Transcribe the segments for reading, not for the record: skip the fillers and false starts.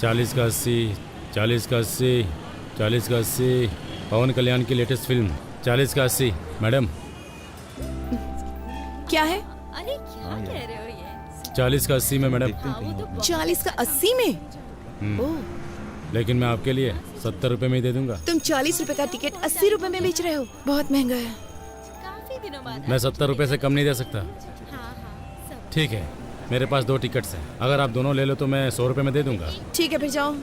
40 का 80, 40 का 80, 40 का 80। पवन कल्याण की लेटेस्ट फिल्म 40 का 80। मैडम क्या है? अरे क्या कह रहे हो ये? 40 का 80 में मैडम। 40 का 80 में? ओह, लेकिन मैं आपके लिए 70 रुपए में ही दे दूंगा। तुम 40 रुपए का टिकट 80 रुपए में बेच रहे हो, बहुत महंगा है। काफी दिनों बाद। मैं 70 रुपए से कम नहीं दे सकता। हाँ सब। ठीक है, मेरे पास 2 टिकट्स हैं, अगर आप दोनों ले लो तो मैं 100 रुपए में दे दूंगा। ठीक है, फिर जाओ।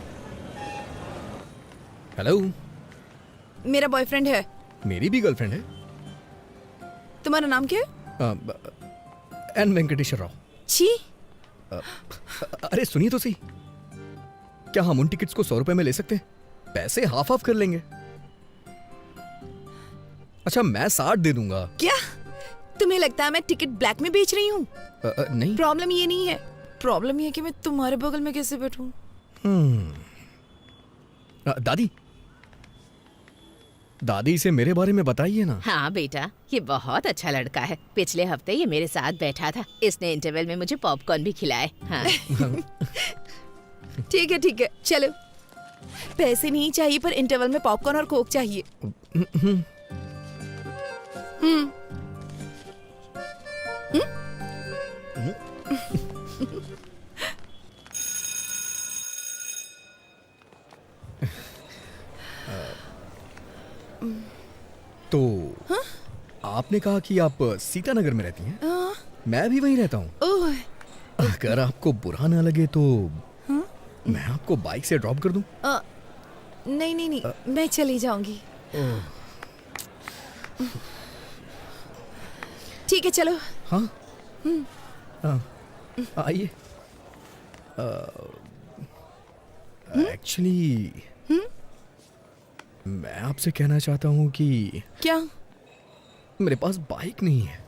हेलो, मेरा बॉयफ्रेंड है। मेरी भी गर्लफ्रेंड है। तुम्हारा नाम क्या है? एन वेंकटेश्वर राव। छी, अरे सुनिए तो सही, क्या हम उन टिकट्स को 100 रुपए में ले सकते हैं? पैसे हाफ हाफ कर लेंगे। अच्छा, मैं 60 दे दूंगा। क्या तुम्हें लगता है मैं टिकट ब्लैक में बेच रही हूँ? नहीं। प्रॉब्लम ये नहीं है, प्रॉब्लम ये है कि मैं तुम्हारे बगल में कैसे बैठूं। दादी, दादी से मेरे बारे में बताइए ना। हाँ बेटा, ये बहुत अच्छा लड़का है। पिछले हफ्ते ये मेरे साथ बैठा था। इसने इंटरवल में मुझे पॉपकॉर्न भी खिलाए। हाँ। ठीक है, चलो। पैसे नहीं चाहिए, पर इंटरवल में पॉपकॉर्न और कोक चाहिए। तो आपने कहा कि आप सीतानगर में रहती हैं। मैं भी वहीं रहता हूँ। ओह, अगर आपको बुरा ना लगे तो मैं आपको बाइक से ड्रॉप कर दूं। नहीं, मैं चली जाऊंगी। ठीक है, चलो। हाँ, आइए। एक्चुअली मैं आपसे कहना चाहता हूँ कि क्या? मेरे पास बाइक नहीं है,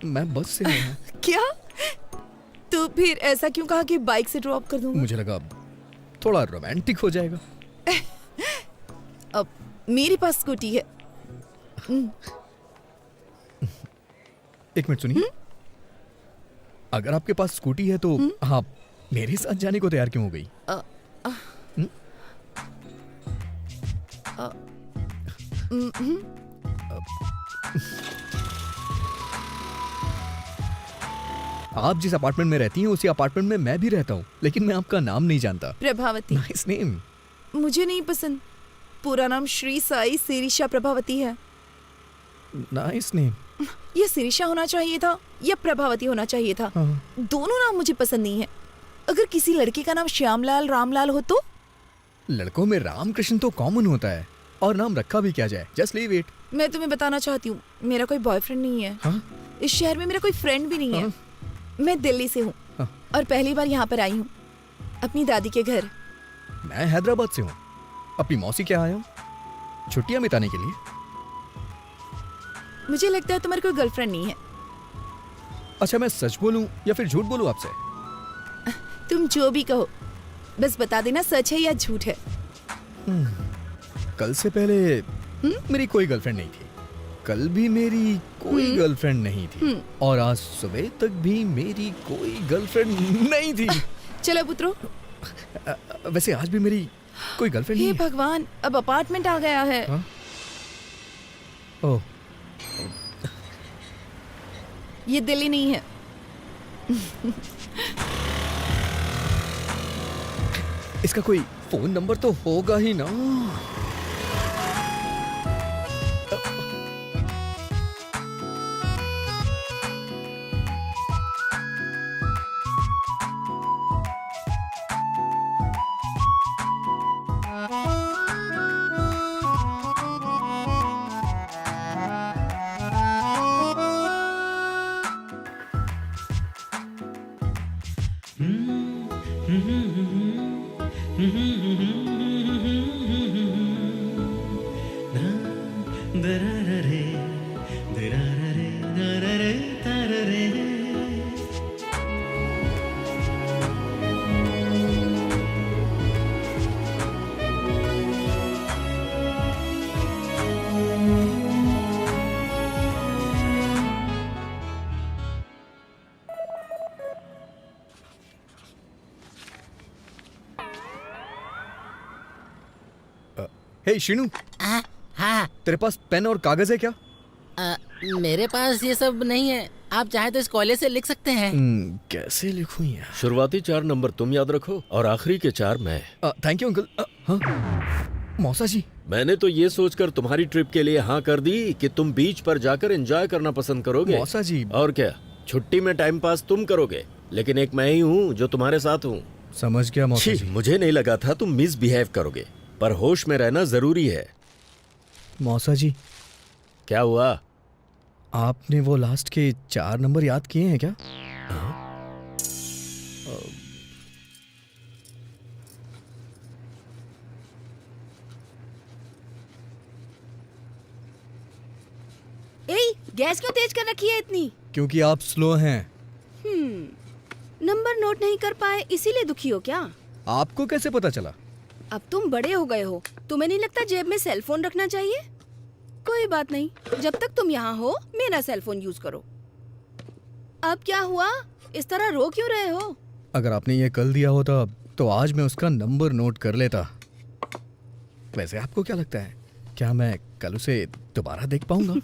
मैं बस से आया। क्या? तो फिर ऐसा क्यों कहा कि बाइक से ड्रॉप कर दूंगा? मुझे लगा थोड़ा रोमांटिक हो जाएगा। अब मेरे पास स्कूटी है। एक मिनट सुनिए, अगर आपके पास स्कूटी है तो आप मेरे साथ जाने को तैयार क्यों हो गई? आप जिस अपार्टमेंट में रहती हैं उसी अपार्टमेंट में मैं भी रहता हूँ, लेकिन मैं आपका नाम नहीं जानता। प्रभावती। Nice name. मुझे नहीं पसंद। पूरा नाम श्री साई सिरिशा प्रभावती है। Nice name. यह सिरिशा होना चाहिए था या प्रभावती होना चाहिए था। हाँ। दोनों नाम मुझे पसंद नहीं है। अगर किसी लड़के का नाम श्यामलाल रामलाल हो तो? लड़कों में रामकृष्ण तो कॉमन होता है, और नाम रखा भी क्या जाए, जस्ट लीव इट। मैं तुम्हें बताना चाहती हूँ, मेरा कोई बॉयफ्रेंड नहीं है। हाँ? इस शहर में मेरा कोई फ्रेंड भी नहीं है। मैं दिल्ली से हूँ और पहली बार यहाँ पर आई हूँ, अपनी दादी के घर। मैं हैदराबाद से हूँ, अपनी मौसी के आया हूँ छुट्टियां बिताने के लिए। मुझे लगता है तुम्हारी कोई गर्लफ्रेंड नहीं है। अच्छा, मैं सच बोलूं या फिर झूठ बोलूं आपसे? तुम जो भी कहो, बस बता देना सच है या झूठ है। कल से पहले मेरी कोई गर्लफ्रेंड नहीं थी, कल भी मेरी कोई गर्लफ्रेंड नहीं थी, और आज सुबह तक भी मेरी कोई गर्लफ्रेंड नहीं थी। चलो पुत्रो। वैसे आज भी मेरी कोई गर्लफ्रेंड हे नहीं है। भगवान, अब अपार्टमेंट आ गया है। हाँ? ओह, ये दिल्ली नहीं है। इसका कोई फोन नंबर तो होगा ही ना। हे शीनू, हाँ तेरे पास पेन और कागज है क्या? मेरे पास ये सब नहीं है। आप चाहे तो इस कॉलेज से लिख सकते हैं। कैसे लिखूं यार? शुरुआती 4 नंबर तुम याद रखो और आखिरी के 4 मैं। Thank you uncle. हाँ मौसा जी, मैंने तो ये सोचकर तुम्हारी ट्रिप के लिए हाँ कर दी कि तुम बीच पर जाकर एंजॉय करना पसंद करोगे। मौसा जी। और क्या, छुट्टी में टाइम पास तुम करोगे, लेकिन एक मैं ही हूँ जो तुम्हारे साथ हूँ। समझ गया मौसा छी, जी। मुझे नहीं लगा था तुम मिसबिहेव करोगे, पर होश में रहना जरूरी है। मौसा जी, क्या हुआ? आपने वो लास्ट के 4 नंबर याद किए हैं क्या? गैस क्यों तेज कर रखी है इतनी? क्योंकि आप स्लो हैं। नंबर नोट नहीं कर पाए इसीलिए दुखी हो क्या? आपको कैसे पता चला? अब तुम बड़े हो गए हो, तुम्हें नहीं लगता जेब में सेल फोन रखना चाहिए? कोई बात नहीं, जब तक तुम यहाँ हो मेरा सेल फोन यूज करो। अब क्या हुआ, इस तरह रो क्यों रहे हो? अगर आपने ये कल दिया होता तो आज मैं उसका नंबर नोट कर लेता। वैसे आपको क्या लगता है, क्या मैं कल उसे दोबारा देख पाऊंगा?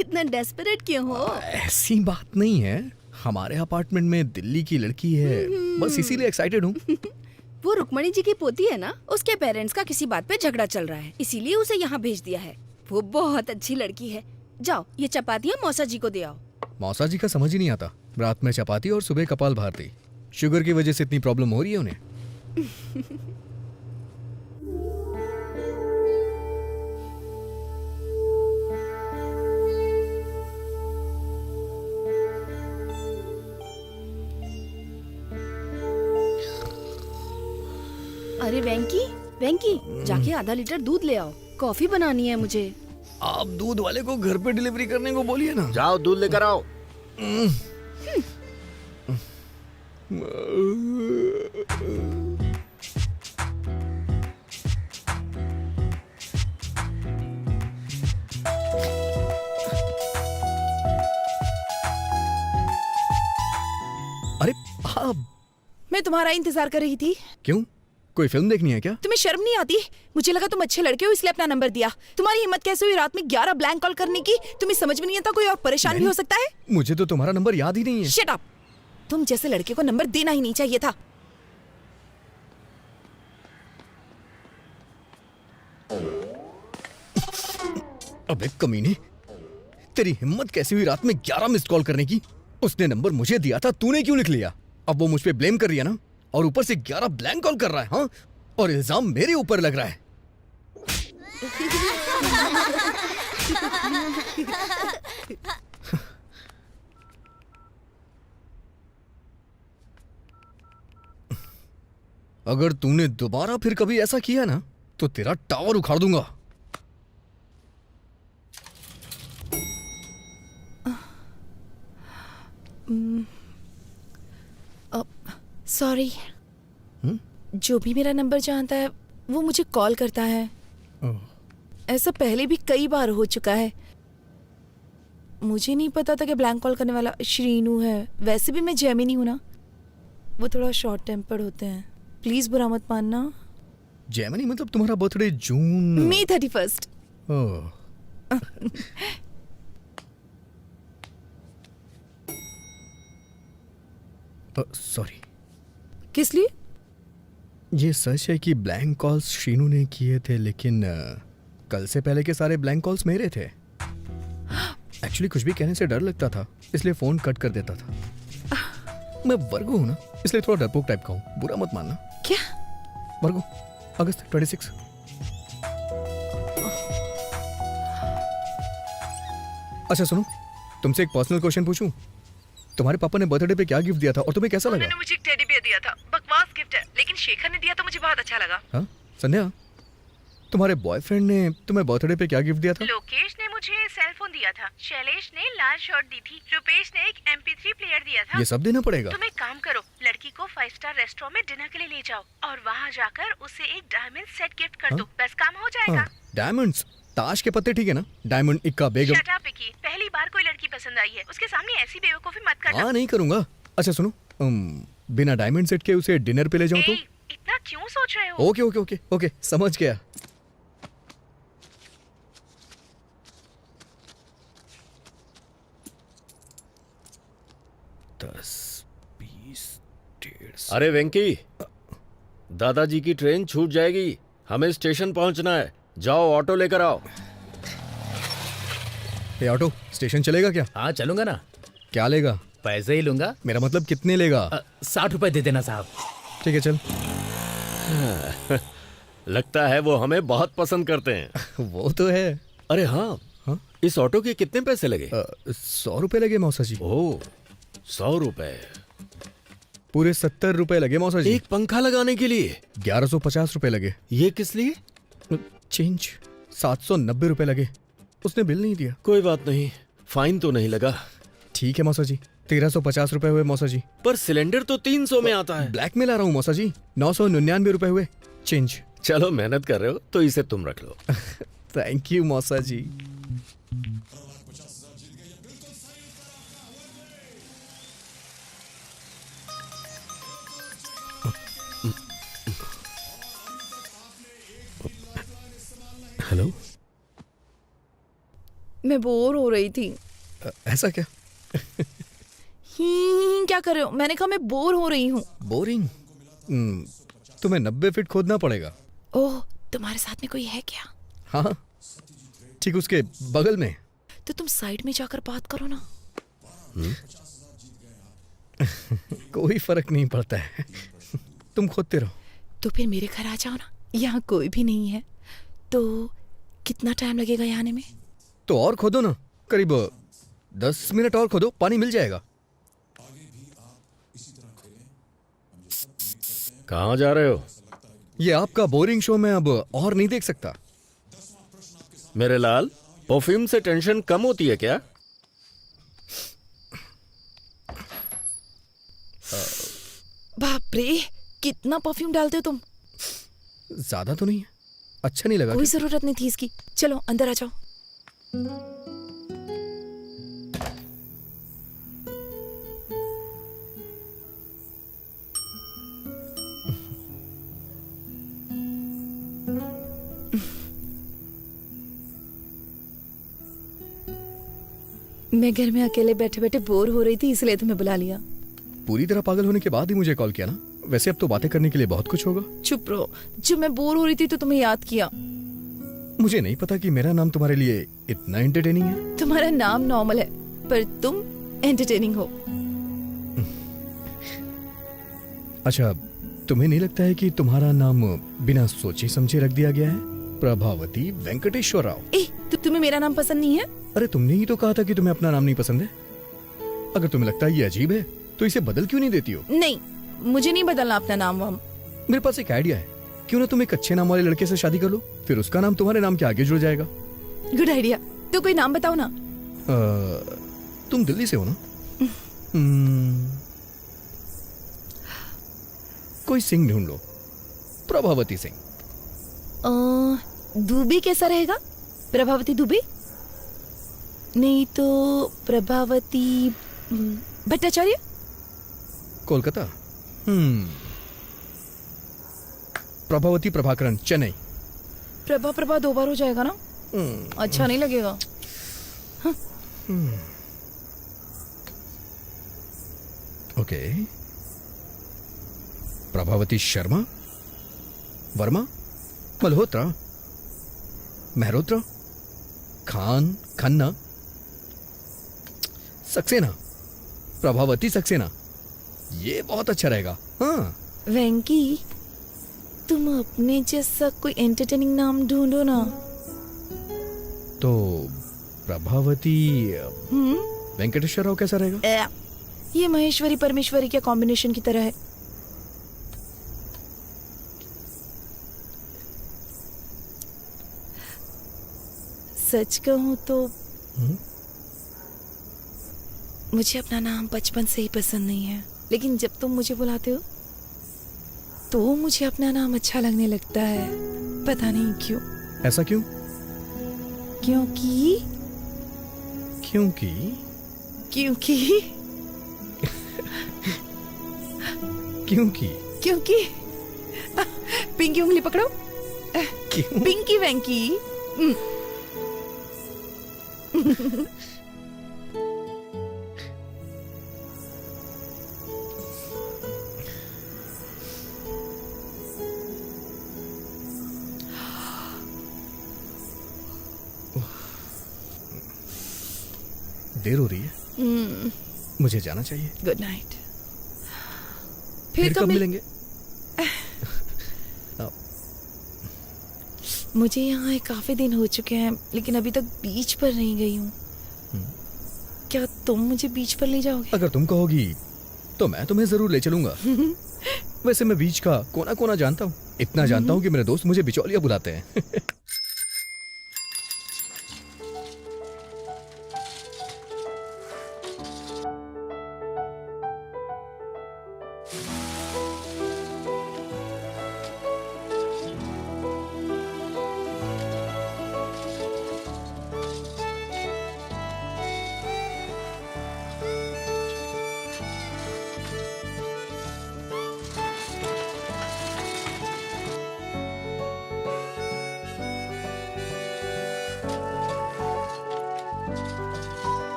इतना डेस्परेट क्यों हो? ऐसी बात नहीं है, हमारे अपार्टमेंट में दिल्ली की लड़की है, बस इसीलिए एक्साइटेड हूँ। वो रुक्मणी जी की पोती है ना, उसके पेरेंट्स का किसी बात पे झगड़ा चल रहा है, इसीलिए उसे यहाँ भेज दिया है। वो बहुत अच्छी लड़की है। जाओ ये चपातियाँ मौसा जी को दे आओ। मौसा जी का समझ ही नहीं आता, रात में चपाती और सुबह कपाल भारती। शुगर की वजह से इतनी प्रॉब्लम हो रही है उन्हें। अरे वेंकी, वेंकी जाके आधा लीटर दूध ले आओ, कॉफी बनानी है मुझे। आप दूध वाले को घर पे डिलीवरी करने को बोलिए ना। जाओ दूध लेकर आओ। अरे आप, मैं तुम्हारा इंतजार कर रही थी। क्यों, कोई फिल्म देखनी है क्या? तुम्हें शर्म नहीं आती? मुझे लगा तुम अच्छे लड़के हो इसलिए अपना नंबर दिया। तुम्हारी हिम्मत कैसे हुई रात में 11 ब्लैंक कॉल करने की? तुम्हें समझ में नहीं आता कोई और परेशान भी हो सकता है? मुझे तो तुम्हारा नंबर याद ही नहीं है। Shut up! तुम जैसे लड़के को नंबर देना ही नहीं चाहिए था। अबे कमीने, तेरी हिम्मत कैसी हुई रात में 11 मिस्ड कॉल करने की? उसने नंबर मुझे दिया था, तूने क्यों लिख लिया? अब वो मुझ पे ब्लेम कर रही है ना, और ऊपर से 11 ब्लैंक कॉल कर रहा है। हाँ, और इल्जाम मेरे ऊपर लग रहा है। अगर तूने दोबारा फिर कभी ऐसा किया ना तो तेरा टावर उखाड़ दूंगा। सॉरी। जो भी मेरा नंबर जानता है वो मुझे कॉल करता है। ऐसा पहले भी कई बार हो चुका है। मुझे नहीं पता था कि ब्लैंक कॉल करने वाला श्रीनू है। वैसे भी मैं जेमिनी हूं ना, वो थोड़ा शॉर्ट टेम्पर्ड होते हैं। प्लीज बुरा मत मानना। जेमिनी मतलब तुम्हारा बर्थडे जून मई 31। सॉरी। किस लिए? ये सच है कि ब्लैंक कॉल्स शीनू ने किए थे, लेकिन कल से पहले के सारे ब्लैंक कॉल्स मेरे थे। एक्चुअली कुछ भी कहने से डर लगता था, इसलिए फोन कट कर देता था। मैं वर्गो हूँ ना, इसलिए थोड़ा डरपोक टाइप का हूँ, बुरा मत मानना। क्या? वर्गो, अगस्त 26। अच्छा सुनो, तुमसे एक पर्सनल क्वेश्चन पूछूं? तुम्हारे पापा ने बर्थडे पे क्या गिफ्ट दिया था और तुम्हें कैसा लगा? उन्होंने मुझे एक टेडी बियर दिया था। बकवास गिफ्ट है, लेकिन शेखर ने दिया तो मुझे बहुत अच्छा लगा। हाँ संध्या, तुम्हारे बॉयफ्रेंड ने तुम्हें बर्थडे पे क्या गिफ्ट दिया था? लोकेश ने मुझे सेल फोन दिया था। शैलेश ने लाल शर्ट दी थी। रुपेश ने एक MP3 प्लेयर दिया था। ये सब देना पड़ेगा? तुम एक काम करो, लड़की को 5 स्टार रेस्टोरेंट में डिनर के लिए ले जाओ और वहाँ जाकर उसे एक डायमंड सेट गिफ्ट कर दो। बस काम हो जाएगा। डायमंड्स? ताश के पत्ते ठीक है ना? डायमंड, इक्का, बेगम। शट अप विकी, पहली बार कोई लड़की पसंद आई है, उसके सामने ऐसी बेवकूफी मत करना। हाँ नहीं करूंगा। अच्छा सुनो, बिना डायमंड सेट के उसे डिनर पे ले जाऊं तो? इतना क्यों सोच रहे हो? ओके ओके ओके ओके, समझ गया। 10, 20, 150। अरे वेंकी, दादाजी की ट्रेन छूट जाएगी, हमें स्टेशन पहुंचना है। जाओ ऑटो लेकर आओ। ये ऑटो स्टेशन चलेगा क्या? हाँ चलूंगा ना, क्या लेगा? पैसे ही लूंगा। मेरा मतलब कितने लेगा? 60 रुपए दे देना साहब। ठीक है चल। लगता है वो हमें बहुत पसंद करते हैं। वो तो है। अरे हाँ, हाँ? इस ऑटो के कितने पैसे लगे? 100 रुपए लगे मौसा जी। ओह, 100 रुपए। पूरे 70 रुपए लगे मौसा जी। एक पंखा लगाने के लिए 1150 रुपए लगे। ये किस लिए? चेंज 790 रुपए लगे। उसने बिल नहीं दिया। कोई बात नहीं, फाइन तो नहीं लगा। ठीक है मौसा जी, 1350 रुपए हुए मौसा जी। पर सिलेंडर तो 300 में आता है। ब्लैक में ला रहा हूँ मौसा जी। 999 रुपए हुए चेंज। चलो मेहनत कर रहे हो तो इसे तुम रख लो। थैंक यू मौसा जी। हेलो, मैं बोर हो रही थी। ऐसा क्या? क्या कर रहे हो? मैंने कहा मैं बोर हो रही हूँ। बोरिंग? तुम्हें 90 फीट खोदना पड़ेगा। ओह, तुम्हारे साथ में कोई है क्या? हाँ, ठीक उसके बगल में। तो तुम साइड में जाकर बात करो ना। कोई फर्क नहीं पड़ता है। तुम खोदते रहो। तो फिर मेरे घर आ जाओ ना, यहाँ कोई भी नहीं है। तो कितना टाइम लगेगा यहाँ आने में? तो और खोदो ना, करीब 10 मिनट और खोदो, पानी मिल जाएगा। कहाँ जा रहे हो? ये आपका बोरिंग शो मैं अब और नहीं देख सकता। मेरे लाल, परफ्यूम से टेंशन कम होती है क्या? बाप रे, कितना परफ्यूम डालते हो तुम? ज्यादा तो नहीं है, अच्छा नहीं लगा कोई क्या? जरूरत नहीं थी इसकी। चलो अंदर आ जाओ। मैं घर में अकेले बैठे बैठे बोर हो रही थी, इसलिए तुम्हें बुला लिया। पूरी तरह पागल होने के बाद ही मुझे कॉल किया ना। वैसे अब तो बातें करने के लिए बहुत कुछ होगा। चुप रहो। जब मैं बोर हो रही थी तो तुम्हें याद किया। मुझे नहीं पता कि मेरा नाम तुम्हारे लिए इतना एंटरटेनिंग है। तुम्हारा नाम नॉर्मल है, पर तुम एंटरटेनिंग हो। अच्छा, तुम्हें नहीं लगता है कि तुम्हारा नाम बिना सोचे समझे रख दिया गया है? प्रभावती वेंकटेश्वर राव। तो तुम्हें मेरा नाम पसंद नहीं है? अरे तुमने ही तो कहा था कि तुम्हें अपना नाम नहीं पसंद है। अगर तुम्हें लगता है ये अजीब है तो इसे बदल क्यों नहीं देती हो? नहीं, मुझे नहीं बदलना अपना नाम वाम। मेरे पास एक आइडिया है। क्यों ना तुम एक अच्छे नाम वाले लड़के से शादी कर लो, फिर उसका नाम तुम्हारे नाम के आगे जुड़ जाएगा। Good idea. तो कोई नाम बताओ ना। तुम दिल्ली से हो ना? कोई सिंह ढूंढ लो, प्रभावती सिंह। दुबे कैसा रहेगा? प्रभावती दुबे? नहीं तो प्रभावती भट्टाचार्य? कोलकाता। प्रभावती प्रभाकरन, चेन्नई। प्रभा 2 बार हो जाएगा ना, अच्छा नहीं लगेगा। ओके, प्रभावती शर्मा, वर्मा, मल्होत्रा, मेहरोत्रा, खान, खन्ना, सक्सेना, प्रभावती सक्सेना। ये बहुत अच्छा रहेगा। हाँ वेंकी, तुम अपने जैसा कोई एंटरटेनिंग नाम ढूंढो ना। तो प्रभावती वेंकटेश्वर राव कैसा रहेगा? ये महेश्वरी परमेश्वरी के कॉम्बिनेशन की तरह है। सच कहूं तो मुझे अपना नाम बचपन से ही पसंद नहीं है, लेकिन जब तुम मुझे बुलाते हो तो मुझे अपना नाम अच्छा लगने लगता है। पता नहीं क्यों। ऐसा क्यों? क्योंकि क्योंकि क्योंकि क्योंकि क्योंकि पिंकी उंगली पकड़ो। क्यों? पिंकी वेंकी। देर हो रही है, मुझे जाना चाहिए। Good night. फिर कब मिलेंगे? मुझे यहाँ काफी दिन हो चुके हैं, लेकिन अभी तक बीच पर नहीं गई हूँ। क्या तुम मुझे बीच पर ले जाओगे? अगर तुम कहोगी तो मैं तुम्हें जरूर ले चलूंगा। वैसे मैं बीच का कोना कोना जानता हूँ, इतना जानता हूँ कि मेरे दोस्त मुझे बिचौलिया बुलाते हैं।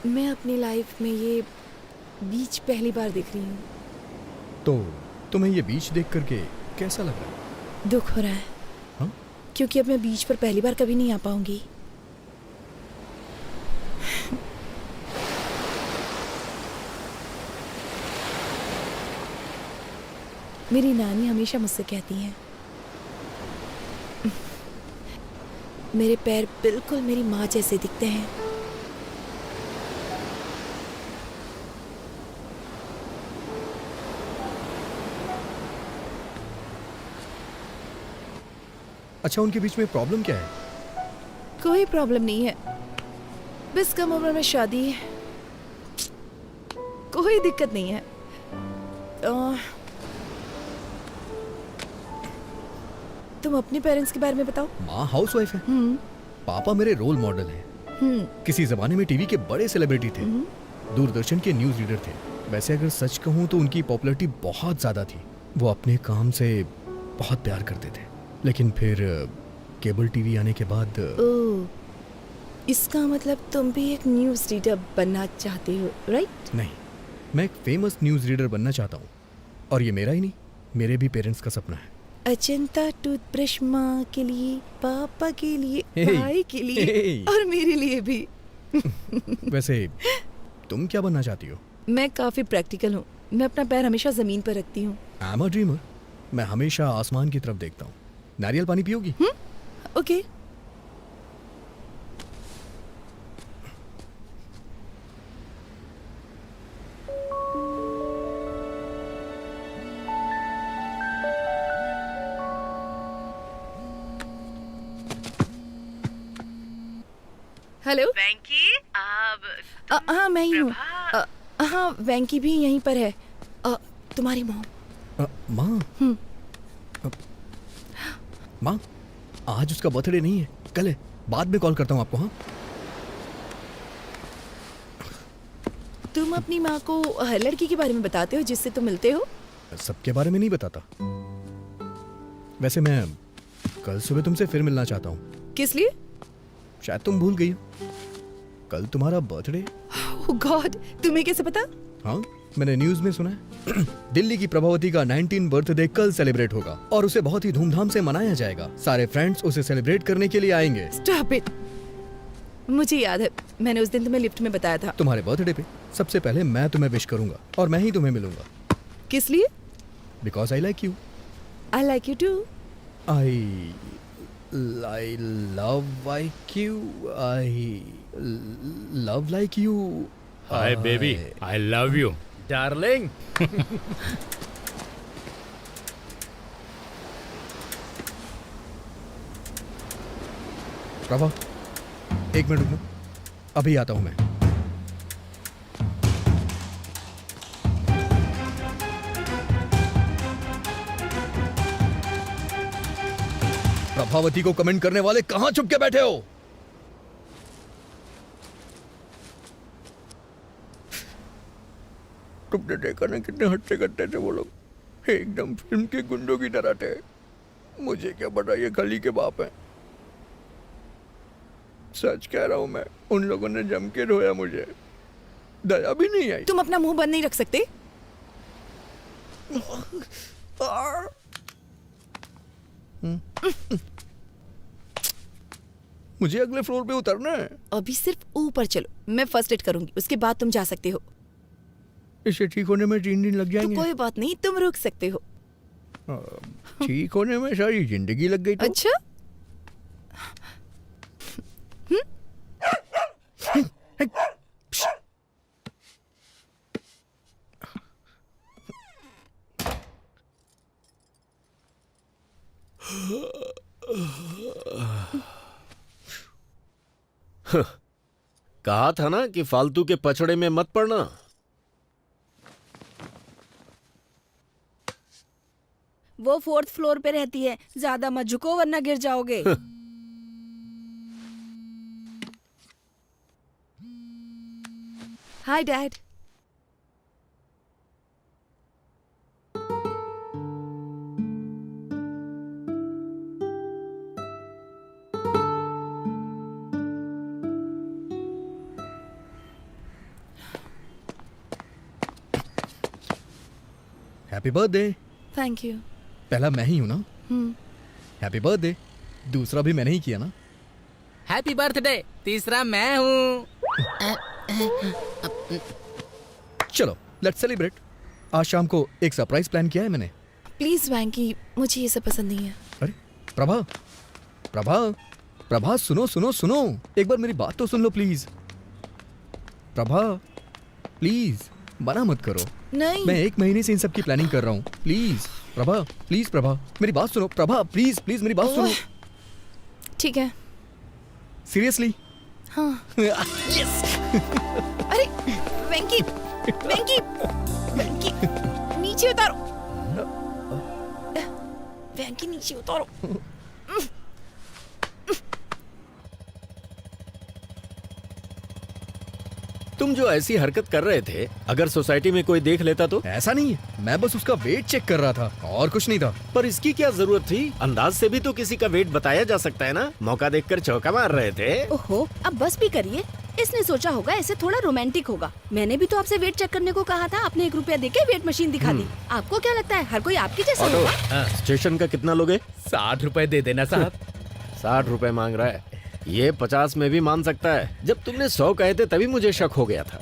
मैं अपनी लाइफ में ये बीच पहली बार देख रही हूँ। तो तुम्हें ये बीच देख करके कैसा लग रहा है? दुख हो रहा है। हाँ? क्योंकि अब मैं बीच पर पहली बार कभी नहीं आ पाऊंगी। मेरी नानी हमेशा मुझसे कहती हैं, मेरे पैर बिल्कुल मेरी माँ जैसे दिखते हैं। अच्छा, उनके बीच में प्रॉब्लम क्या है? कोई प्रॉब्लम नहीं है, बस कम उम्र में शादी है, कोई दिक्कत नहीं है। तुम अपने पेरेंट्स के बारे में बताओ। माँ हाउसवाइफ है, पापा मेरे रोल मॉडल हैं। किसी जमाने में टीवी के बड़े सेलिब्रिटी थे, दूरदर्शन के न्यूज रीडर थे। वैसे अगर सच कहूँ तो उनकी पॉपुलैरिटी बहुत ज्यादा थी। वो अपने काम से बहुत प्यार करते थे, लेकिन फिर केबल टीवी आने के बाद ओह, इसका मतलब तुम भी एक न्यूज रीडर बनना चाहते हो, राइट? नहीं, मैं एक फेमस न्यूज रीडर बनना चाहता हूँ, और ये मेरा ही नहीं, मेरे भी पेरेंट्स का सपना है। अजंता टूथब्रश माँ के लिए, पापा के लिए, Hey, भाई के लिए, hey. और मेरे लिए भी। वैसे तुम क्या बनना चाहती हो? मैं काफी प्रैक्टिकल हूँ, मैं अपना पैर हमेशा जमीन पर रखती हूँ। आई एम अ ड्रीमर, मैं हमेशा आसमान की तरफ देखता हूँ। नारियल पानी पियोगी? ओके। हेलो वेंकी, अब हाँ मैं ही हूँ। हाँ वेंकी भी यहीं पर है। तुम्हारी मॉम। माँ, माँ, आज उसका बर्थडे नहीं है, कल है। बाद में कॉल करता हूँ आपको। हाँ, तुम अपनी माँ को हर लड़की के बारे में बताते हो जिससे तुम मिलते हो? सबके बारे में नहीं बताता। वैसे मैं कल सुबह तुमसे फिर मिलना चाहता हूँ। किस लिए? शायद तुम भूल गई हो, कल तुम्हारा बर्थडे। ओह गॉड, तुम्हें कैसे पता? हाँ, मैंने न्यूज में सुना है। दिल्ली की प्रभावती का 19 बर्थडे कल सेलिब्रेट होगा और उसे बहुत ही धूमधाम से मनाया जाएगा। सारे फ्रेंड्स उसे सेलिब्रेट करने के लिए आएंगे। Stop it. मुझे याद है, मैंने उस दिन तुम्हें लिफ्ट में बताया था। तुम्हारे बर्थडे पे सबसे पहले मैं तुम्हें विश करूंगा और मैं ही तुम्हें मिलूंगा। किस लिए? Because I like you. I like you too. I love like you. I love like you. Hi baby, I love you. Darling. Prabha, एक मिनट रुकना, अभी आता हूं मैं. प्रभावती को कमेंट करने वाले कहां छुप के बैठे हो? तुमने देखा ना कितने हट्टे कट्टे थे वो लोग, एकदम फिल्म के गुंडों की तरह थे. मुझे क्या पता ये खली के बाप हैं. सच कह रहा हूं मैं, उन लोगों ने जम के रोया मुझे, दया भी नहीं आई. तुम अपना मुंह बंद नहीं रख सकते? मुझे अगले फ्लोर पे उतरना है. अभी सिर्फ ऊपर चलो, मैं फर्स्ट एड करूंगी, उसके बाद तुम जा सकते हो. इसे ठीक होने में 3 दिन लग तो जाएंगे. कोई बात नहीं, तुम रुक सकते हो. ठीक होने में सारी जिंदगी लग गई तो. अच्छा, कहा था ना कि फालतू के पछड़े में मत पड़ना. वो 4th फ्लोर पे रहती है, ज्यादा मत झुको वरना गिर जाओगे. Hi dad. Happy birthday. Thank you. पहला मैं ही हूं ना. Happy birthday. दूसरा भी मैंने ही किया ना. Happy birthday. तीसरा मैं हूँ. चलो लेट्स सेलिब्रेट. आज शाम को एक सरप्राइज प्लान किया है मैंने. प्लीज वैंकी, मुझे ये सब पसंद नहीं है. अरे प्रभा, प्रभा, प्रभा, सुनो सुनो सुनो, एक बार मेरी बात तो सुन लो प्लीज. प्रभा प्लीज, मना मत करो. नहीं. मैं 1 महीने से इन सब की प्लानिंग कर रहा हूँ. प्लीज प्रभा, प्लीज प्रभा, मेरी बात सुनो. प्रभा प्लीज प्लीज मेरी बात सुनो. ठीक है. सीरियसली. हाँ. अरे वेंकी, वेंकी, वेंकी, नीचे उतारो. वेंकी नीचे उतारो. तुम जो ऐसी हरकत कर रहे थे, अगर सोसाइटी में कोई देख लेता तो? ऐसा नहीं है, मैं बस उसका वेट चेक कर रहा था और कुछ नहीं था. पर इसकी क्या जरूरत थी? अंदाज से भी तो किसी का वेट बताया जा सकता है ना. मौका देखकर चौका मार रहे थे. ओहो, अब बस भी करिए. इसने सोचा होगा ऐसे थोड़ा रोमांटिक होगा. मैंने भी तो आपसे वेट चेक करने को कहा था. आपने 1 रुपया देके वेट मशीन दिखा दी. आपको क्या लगता है हर कोई आपकी जैसा ऑटो, होगा? स्टेशन का कितना लोगे? 60 रुपए दे देना साहब. 60 रुपए मांग रहा है. ये 50 में भी मान सकता है. जब तुमने 100 कहे थे तभी मुझे शक हो गया था.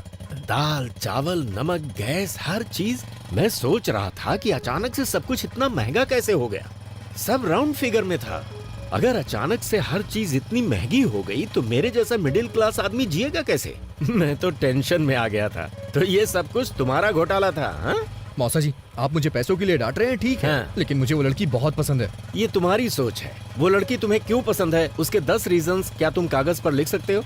दाल, चावल, नमक, गैस, हर चीज. मैं सोच रहा था कि अचानक से सब कुछ इतना महंगा कैसे हो गया. सब राउंड फिगर में था. अगर अचानक से हर चीज इतनी महंगी हो गई तो मेरे जैसा मिडिल क्लास आदमी जिएगा कैसे? मैं तो टेंशन में आ गया था. तो ये सब कुछ तुम्हारा घोटाला था? हाँ? मौसा जी, आप मुझे पैसों के लिए डांट रहे हैं, ठीक है. हाँ. लेकिन मुझे वो लड़की बहुत पसंद है. ये तुम्हारी सोच है. वो लड़की तुम्हें क्यों पसंद है, उसके 10 रीजंस क्या तुम कागज पर लिख सकते हो?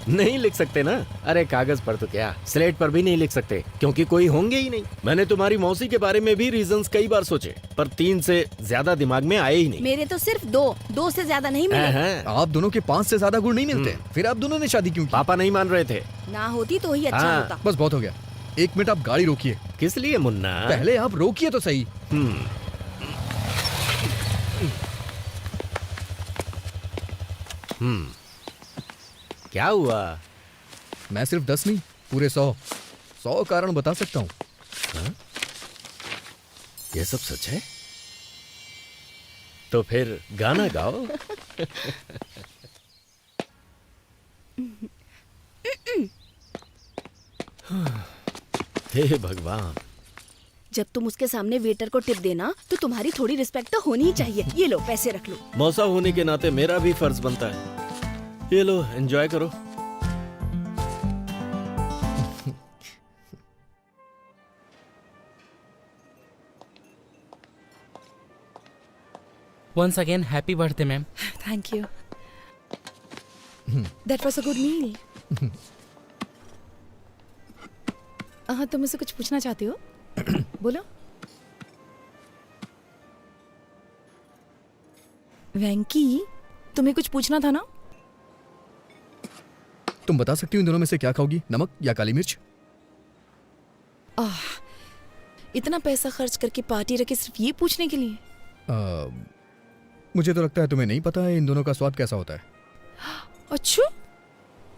नहीं लिख सकते ना. अरे कागज पर तो क्या, स्लेट पर भी नहीं लिख सकते, क्योंकि कोई होंगे ही नहीं. मैंने तुम्हारी मौसी के बारे में भी रीजंस कई बार सोचे, पर 3 से ज्यादा दिमाग में आए ही नहीं. मेरे तो सिर्फ 2 से ज्यादा नहीं मिले. हाँ, आप दोनों के 5 से ज्यादा गुण नहीं मिलते. फिर आप दोनों ने शादी क्यों की? पापा नहीं मान रहे थे. ना होती तो ही अच्छा हाँ. होता. बस बहुत हो गया. 1 मिनट आप गाड़ी रोकिए. किस लिए मुन्ना? पहले आप रोकिए तो सही. क्या हुआ? मैं सिर्फ 10 नहीं, पूरे 100 कारण बता सकता हूँ. ये सब सच है? तो फिर गाना गाओ. हे भगवान, जब तुम उसके सामने वेटर को टिप देना तो तुम्हारी थोड़ी रिस्पेक्ट तो होनी ही चाहिए। ये लो पैसे रख लो। मौसा होने के नाते मेरा भी फर्ज बनता है। ये लो, एंजॉय करो। Once again happy birthday ma'am. Thank you. That was a good meal. हाँ, तुम मुझसे कुछ पूछना चाहती हो? बोलो। वेंकी, तुम्हें कुछ पूछना था ना? तुम बता सकती हो इन दोनों में से क्या खाओगी, नमक या काली मिर्च? इतना पैसा खर्च करके पार्टी रखी सिर्फ ये पूछने के लिए? मुझे तो लगता है तुम्हें नहीं पता है इन दोनों का स्वाद कैसा होता है। अच्छा,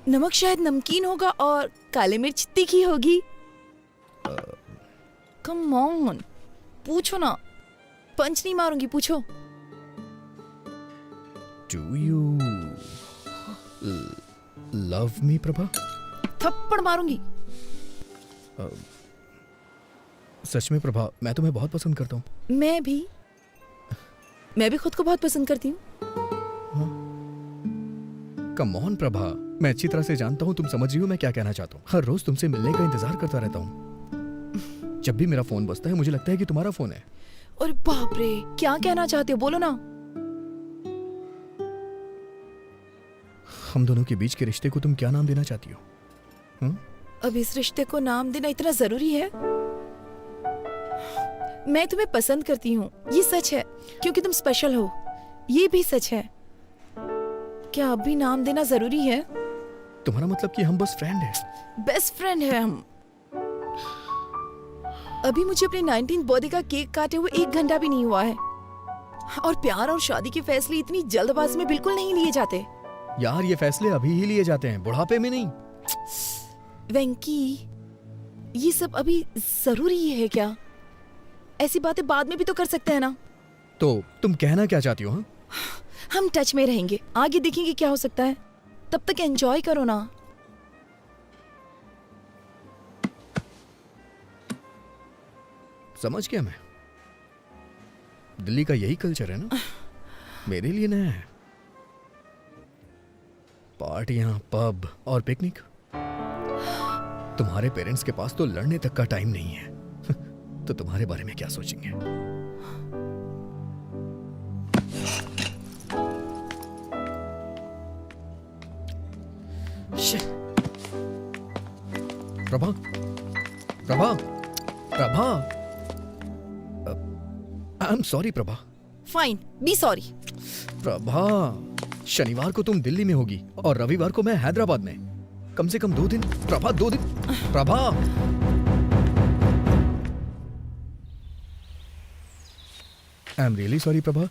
नमक शायद नमकीन होगा और काली मिर्च तीखी होगी। कम ऑन, पूछो ना। पंच नहीं मारूंगी, पूछो। Do you love me, Prabha? थप्पड़ मारूंगी। सच में प्रभा, मैं तुम्हें बहुत पसंद करता हूँ। मैं भी खुद को बहुत पसंद करती हूँ। कम ऑन प्रभा, मैं अच्छी तरह से जानता हूँ तुम समझ रही हो मैं क्या कहना चाहता हूँ। हर रोज तुमसे मिलने का इंतजार करता रहता हूँ। जब भी मेरा फोन बजता है मुझे लगता है कि तुम्हारा फोन है। और बाप रे, क्या कहना चाहते हो, बोलो ना। हम दोनों के बीच के रिश्ते को तुम क्या नाम देना चाहती हो? अब इस रिश्ते को नाम देना इतना जरूरी है? मैं तुम्हें पसंद करती हूँ, ये सच है, क्योंकि तुम स्पेशल हो, ये भी सच है। क्या अब भी नाम देना जरूरी है? तुम्हारा मतलब कि हम बस फ्रेंड हैं? बेस्ट फ्रेंड है हम। अभी मुझे अपने 19th बर्थडे का केक काटे हुए 1 घंटा भी नहीं हुआ है। और प्यार और शादी के फैसले इतनी जल्दबाजी में बिल्कुल नहीं लिए जाते। यार, ये फैसले अभी ही लिए जाते हैं, बुढ़ापे में नहीं। वेंकी, ये सब अभी जरूरी है क्या? ऐसी बातें बाद में भी तो कर सकते हैं ना। तो तुम कहना क्या चाहती हो? हाँ, हम टच में रहेंगे, आगे देखेंगे क्या हो सकता है। तब तक एंजॉय करो ना। समझ गया मैं। दिल्ली का यही कल्चर है ना, मेरे लिए नया है। पार्टियां, पब और पिकनिक। तुम्हारे पेरेंट्स के पास तो लड़ने तक का टाइम नहीं है। तो तुम्हारे बारे में क्या सोचेंगे? Prabha, Prabha, Prabha, I am sorry Prabha. Fine, be sorry. Prabha, शनिवार को तुम दिल्ली में होगी और रविवार को मैं हैदराबाद में। कम से कम 2 दिन प्रभा, 2 दिन Prabha. I am really sorry Prabha.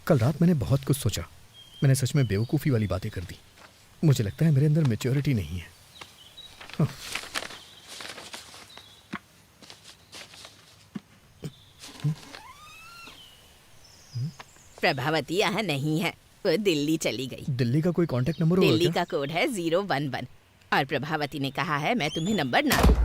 कल रात मैंने बहुत कुछ सोचा। मैंने सच में बेवकूफ़ी वाली बातें कर दी। मुझे लगता है मेरे अंदर मैच्योरिटी नहीं है। हाँ। प्रभावती यहाँ नहीं है, वो दिल्ली चली गई। दिल्ली का कोई कांटेक्ट नंबर होगा दिल्ली क्या? का कोड है 011 और प्रभावती ने कहा है मैं तुम्हें नंबर ना दूं।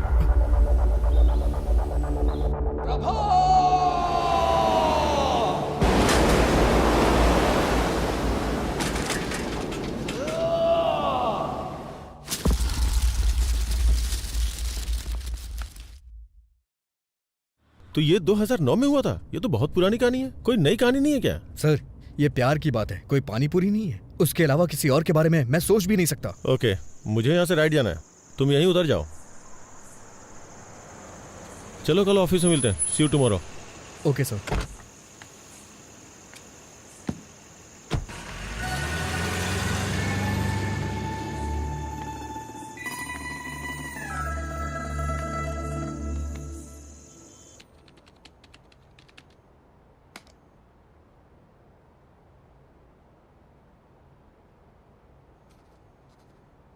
तो ये 2009 में हुआ था? ये तो बहुत पुरानी कहानी है। कोई नई कहानी नहीं है क्या? सर, ये प्यार की बात है, कोई पानी पूरी नहीं है। उसके अलावा किसी और के बारे में मैं सोच भी नहीं सकता। ओके, मुझे यहाँ से राइट जाना है, तुम यहीं उतर जाओ। चलो कल ऑफिस में मिलते हैं। सी यू टुमारो। Okay sir.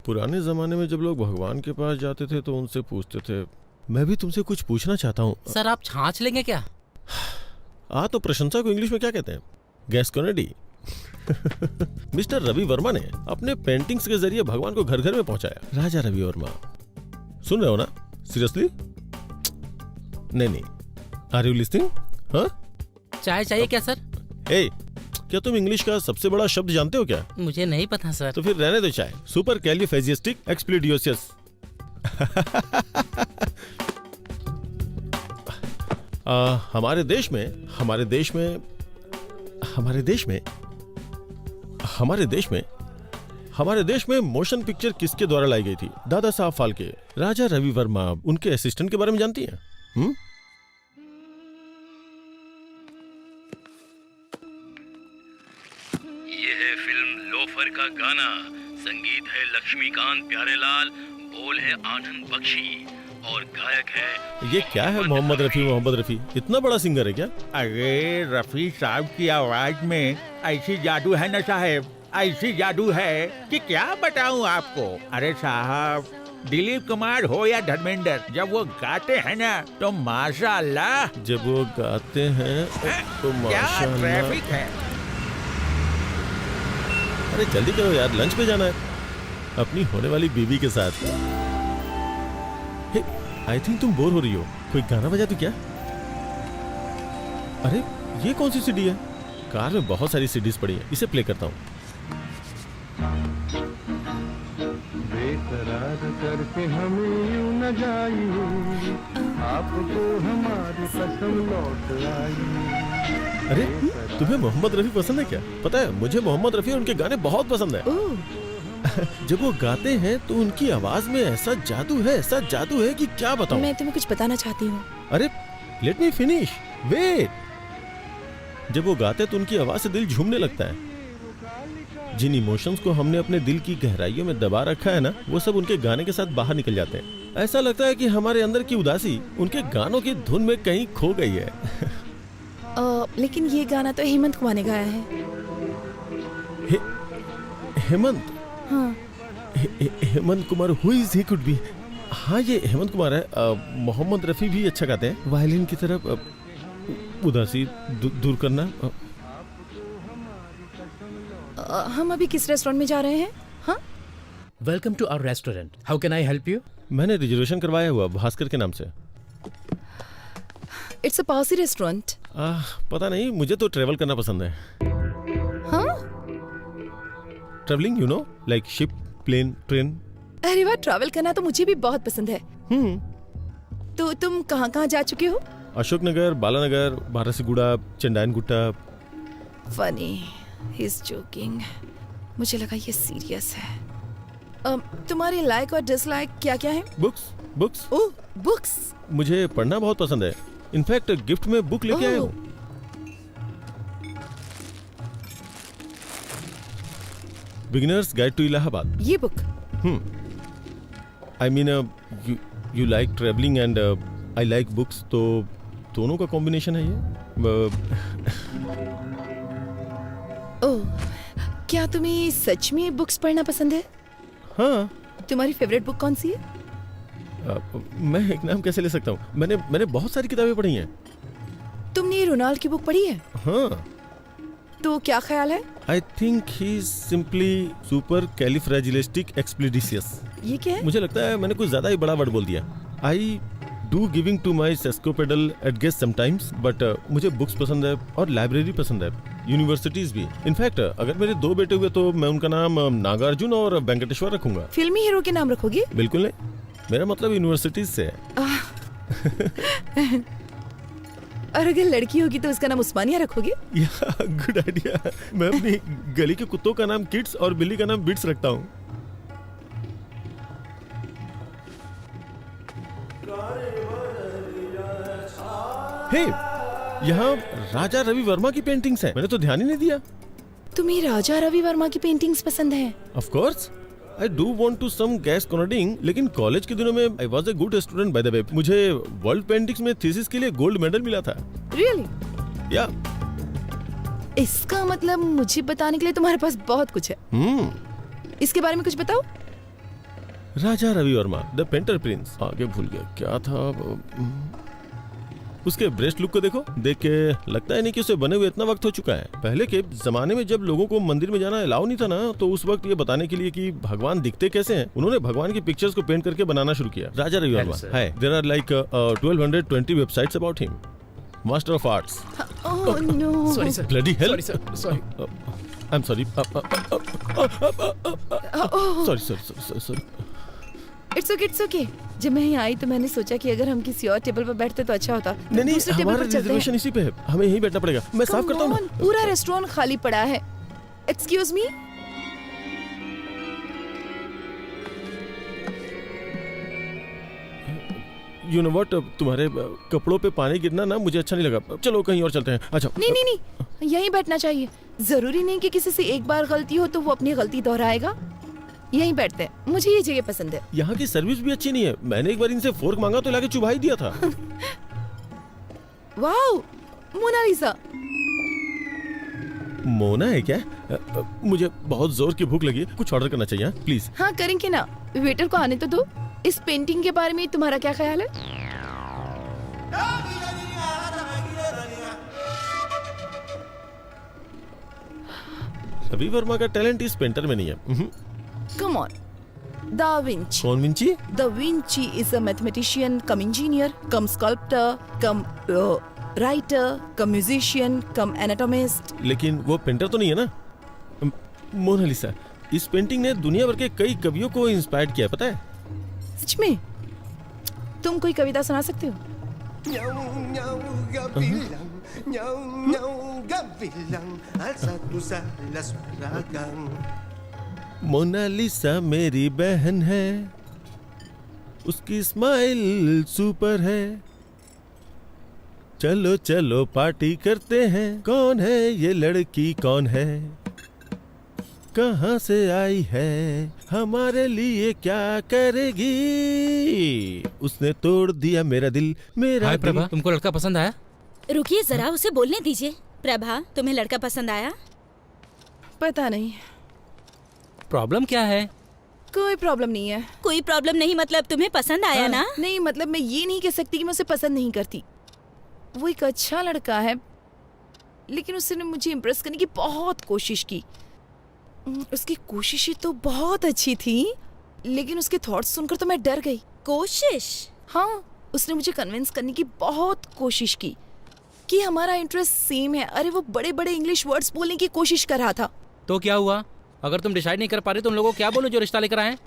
पुराने जमाने में जब लोग भगवान के पास जाते थे तो उनसे पूछते थे। मैं भी तुमसे कुछ पूछना चाहता हूँ। सर, आप छाछ लेंगे क्या? तो प्रशंसा को इंग्लिश में क्या कहते हैं? गैस्कोनेडी। मिस्टर रवि वर्मा ने अपने पेंटिंग्स के जरिए भगवान को घर घर में पहुंचाया। राजा रवि वर्मा, सुन रहे हो ना? सीरियसली? नहीं, आर यू लिस्निंग? हाँ? चाय चाहिए क्या सर? ए, क्या तुम इंग्लिश का सबसे बड़ा शब्द जानते हो क्या? मुझे नहीं पता सर। तो फिर रहने दो चाय। सुपर कैलिफेजिस्टिक एक्सप्लिडियोसियस। हमारे देश में मोशन पिक्चर किसके द्वारा लाई गई थी? दादा साहब फाल्के, राजा रवि वर्मा, उनके असिस्टेंट के बारे में जानती हैं? ये है फिल्म लोफर का गाना, संगीत है लक्ष्मीकांत प्यारेलाल, बोल है आनंद बख्शी और गायक है ये क्या है? मोहम्मद रफी इतना बड़ा सिंगर है क्या? अरे रफी साहब की आवाज में ऐसी जादू है ना साहब, ऐसी जादू है कि क्या बताऊं आपको। अरे साहब, दिलीप कुमार हो या धर्मेंद्र, जब वो गाते हैं ना तो माशाअल्लाह। जब वो गाते हैं तो क्या ट्रैफिक है। अरे जल्दी करो यार, लंच पे जाना है अपनी होने वाली बीवी के साथ। आई थिंक तुम बोर हो रही हो, कोई गाना बजा दो क्या? अरे ये कौन सी सीडी है? कार में बहुत सारी सीडीज पड़ी है, इसे प्ले करता हूँ। बेकरार करके हमें यूं न जाइए, आपको हमारी कसम लौट आई। अरे तुम्हें मोहम्मद रफी पसंद है क्या? पता है मुझे मोहम्मद रफी और उनके गाने बहुत पसंद है। जब वो गाते हैं तो उनकी आवाज में ऐसा जादू है कि क्या बताऊं। मैं तुम्हें कुछ बताना चाहती हूँ। अरे लेट मी फिनिश, वेट। जब वो गाते तो उनकी आवाज से दिल झूमने लगता है। जिन इमोशंस को हमने अपने दिल की गहराइयों में दबा रखा है ना, वो सब उनके गाने के साथ बाहर निकल जाते हैं। ऐसा लगता है कि हमारे अंदर की उदासी उनके गानों की धुन में कहीं खो गई है। लेकिन ये गाना तो हेमंत कुमार ने गाया है। हेमंत? हाँ। Hemant Kumar, who is he could be? हाँ ये हेमंत कुमार है। मोहम्मद रफी भी अच्छा गाते हैं। वायलिन की तरफ उदासी दूर करना। हम अभी किस रेस्टोरेंट में जा रहे हैं? हाँ? Welcome to our restaurant, how can I help you? मैंने रिजर्वेशन करवाया हुआ भास्कर के नाम से। It's a Parsi restaurant. पता नहीं, मुझे तो ट्रेवल करना पसंद है। हाँ? Travelling, you know, like ship, plane, train. अरे वाह, ट्रैवल करना तो मुझे भी बहुत पसंद है। तो तुम कहाँ जा चुके हो? Ashoknagar, Balanagar, Barasiguda, Chandrayangutta. Funny, he is joking. मुझे लगा ये सीरियस है। तुम्हारे लाइक और डिसलाइक क्या क्या है? बुक्स। ओह, बुक्स। मुझे पढ़ना बहुत पसंद है। इनफैक्ट गिफ्ट में बुक लेके आया हूँ। Beginners guide to Allahabad. ये book? I mean you like travelling and I like books, तो दोनों का कॉम्बिनेशन है ये। ओह, क्या तुम्हें सच में बुक्स पढ़ना पसंद है? हाँ। तुम्हारी फेवरेट बुक कौन सी है? मैं एक नाम कैसे ले सकता हूँ? मैंने बहुत सारी किताबें पढ़ी हैं। तुमने रोनाल्ड की बुक पढ़ी है? हाँ। तो क्या ख्याल है? I think he is simply supercalifragilisticexpialidocious. ये क्या है? मुझे लगता है मैंने कुछ ज्यादा ही बड़ा वर्ड बोल दिया। I do giving to my sesquipedal at guest sometimes, but मुझे बुक्स पसंद है और लाइब्रेरी पसंद है, यूनिवर्सिटीज भी। इनफैक्ट अगर मेरे 2 बेटे हुए तो मैं उनका नाम नागार्जुन और वेंकटेश्वर रखूंगा। फिल्मी हीरो के नाम रखोगे? बिल्कुल नहीं, मेरा मतलब यूनिवर्सिटीज से है। और अगर लड़की होगी तो उसका नाम उस्मानिया रखोगे? Good idea. मैं अपनी गली के कुत्तों का नाम किड्स और बिल्ली का नाम बिट्स रखता हूँ। हे, यहाँ राजा रवि वर्मा की पेंटिंग्स हैं। मैंने तो ध्यान ही नहीं दिया। तुम्हें राजा रवि वर्मा की पेंटिंग्स पसंद है? Of course, I do want to some gas cornering, लेकिन कॉलेज के दिनों में I was a good student by the way. मुझे वर्ल्ड पेंटिंग्स में थीसिस के लिए गोल्ड मेडल मिला था। रियली? या। इसका मतलब मुझे बताने के लिए तुम्हारे पास बहुत कुछ है। इसके बारे में कुछ बताओ। Raja Ravi Varma, the painter prince. आगे भूल गया क्या था। उसके ब्रेस्ट लुक को देखो, देख के लगता है नहीं कि उसे बने हुए इतना वक्त हो चुका है। पहले के जमाने में जब लोगों को मंदिर में जाना अलाउ नहीं था ना, तो उस वक्त ये बताने के लिए कि भगवान दिखते कैसे हैं, उन्होंने भगवान की पिक्चर्स को पेंट करके बनाना शुरू किया। राजा रवि वर्मा है। There are like 1220 websites about him. Master of arts. Oh no. Sorry sir, bloody hell. Sorry sir, sorry. I am sorry. Sorry sorry. It's okay. जब मैं यहाँ आई तो मैंने सोचा कि अगर हम किसी और टेबल पर बैठते तो अच्छा होता। नहीं, दूसरे टेबल हमारा पर चलते हैं। रिजर्वेशन इसी पे है, हमें यहीं बैठना पड़ेगा। मैं साफ करता हूँ Come on, पूरा रेस्टोरेंट खाली पड़ा है। Excuse me. You know what, तुम्हारे कपड़ों पे पानी गिरना ना मुझे अच्छा नहीं लगा। चलो कहीं और चलते हैं। अच्छा नहीं, यहीं बैठना चाहिए। जरूरी नहीं कि किसी से एक बार गलती हो तो वो अपनी गलती दोहराएगा। यहीं बैठते हैं, मुझे ये जगह पसंद है। यहाँ की सर्विस भी अच्छी नहीं है। मैंने एक बार इनसे फोर्क मांगा तो लाके चुभा ही दिया था। Wow, Mona Lisa. मोना है क्या? मुझे बहुत जोर की भूख लगी है, कुछ ऑर्डर करना चाहिए प्लीज। हाँ करेंगे ना, वेटर को आने तो दो। इस पेंटिंग के बारे में तुम्हारा क्या ख्याल है? रवि वर्मा का टैलेंट इस पेंटर में नहीं है। Come on, da Vinci. कौन विंची? Da Vinci is a mathematician cum engineer cum sculptor cum writer cum musician cum anatomist. लेकिन वो पेंटर तो नहीं है ना। मोनालिसा, इस पेंटिंग ने दुनिया भर के कई कवियों को इंस्पायर किया है, पता है? सच में? तुम कोई कविता सुना सकते हो? मोनालिसा मेरी बहन है, उसकी स्माइल सुपर है, चलो चलो पार्टी करते हैं। कौन है ये लड़की, कौन है, कहाँ से आई है, हमारे लिए क्या करेगी, उसने तोड़ दिया मेरा दिल, मेरा हाय दिल। प्रभा, तुमको लड़का पसंद आया? रुकिए जरा, उसे बोलने दीजिए। प्रभा, तुम्हें लड़का पसंद आया? पता नहीं। प्रॉब्लम क्या है? कोई प्रॉब्लम नहीं है। कोई प्रॉब्लम नहीं मतलब तुम्हें पसंद आया ना? नहीं मतलब मैं ये नहीं कह सकती कि मैं उसे पसंद नहीं करती। वो एक अच्छा लड़का है, लेकिन उसने मुझे इम्प्रेस करने की बहुत कोशिश की। उसकी कोशिशें तो बहुत अच्छी थी, लेकिन उसके थॉट्स सुनकर तो मैं डर गई। कोशिश? हाँ, उसने मुझे कन्विंस करने की बहुत कोशिश की कि हमारा इंटरेस्ट सेम है। अरे वो बड़े बड़े इंग्लिश वर्ड्स बोलने की कोशिश कर रहा था। तो क्या हुआ? अगर तुम डिसाइड नहीं कर पा रहे तो उन लोगों को क्या बोलो जो रिश्ता लेकर आए?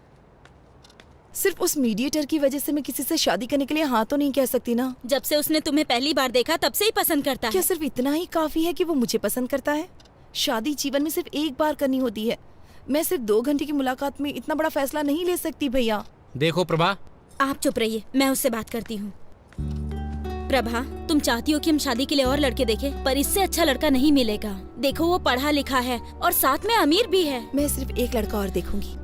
सिर्फ उस मीडिएटर की वजह से मैं किसी से शादी करने के लिए हाँ तो नहीं कह सकती ना। जब से उसने तुम्हें पहली बार देखा तब से ही पसंद करता क्या है। सिर्फ इतना ही काफी है कि वो मुझे पसंद करता है? शादी जीवन में सिर्फ एक बार करनी होती है। मैं सिर्फ 2 घंटे की मुलाकात में इतना बड़ा फैसला नहीं ले सकती भैया। देखो प्रभा, आप चुप रहिए, मैं उससे बात करती हूँ। प्रभा, तुम चाहती हो कि हम शादी के लिए और लड़के देखें, पर इससे अच्छा लड़का नहीं मिलेगा। देखो वो पढ़ा लिखा है और साथ में अमीर भी है। मैं सिर्फ एक लड़का और देखूंगी।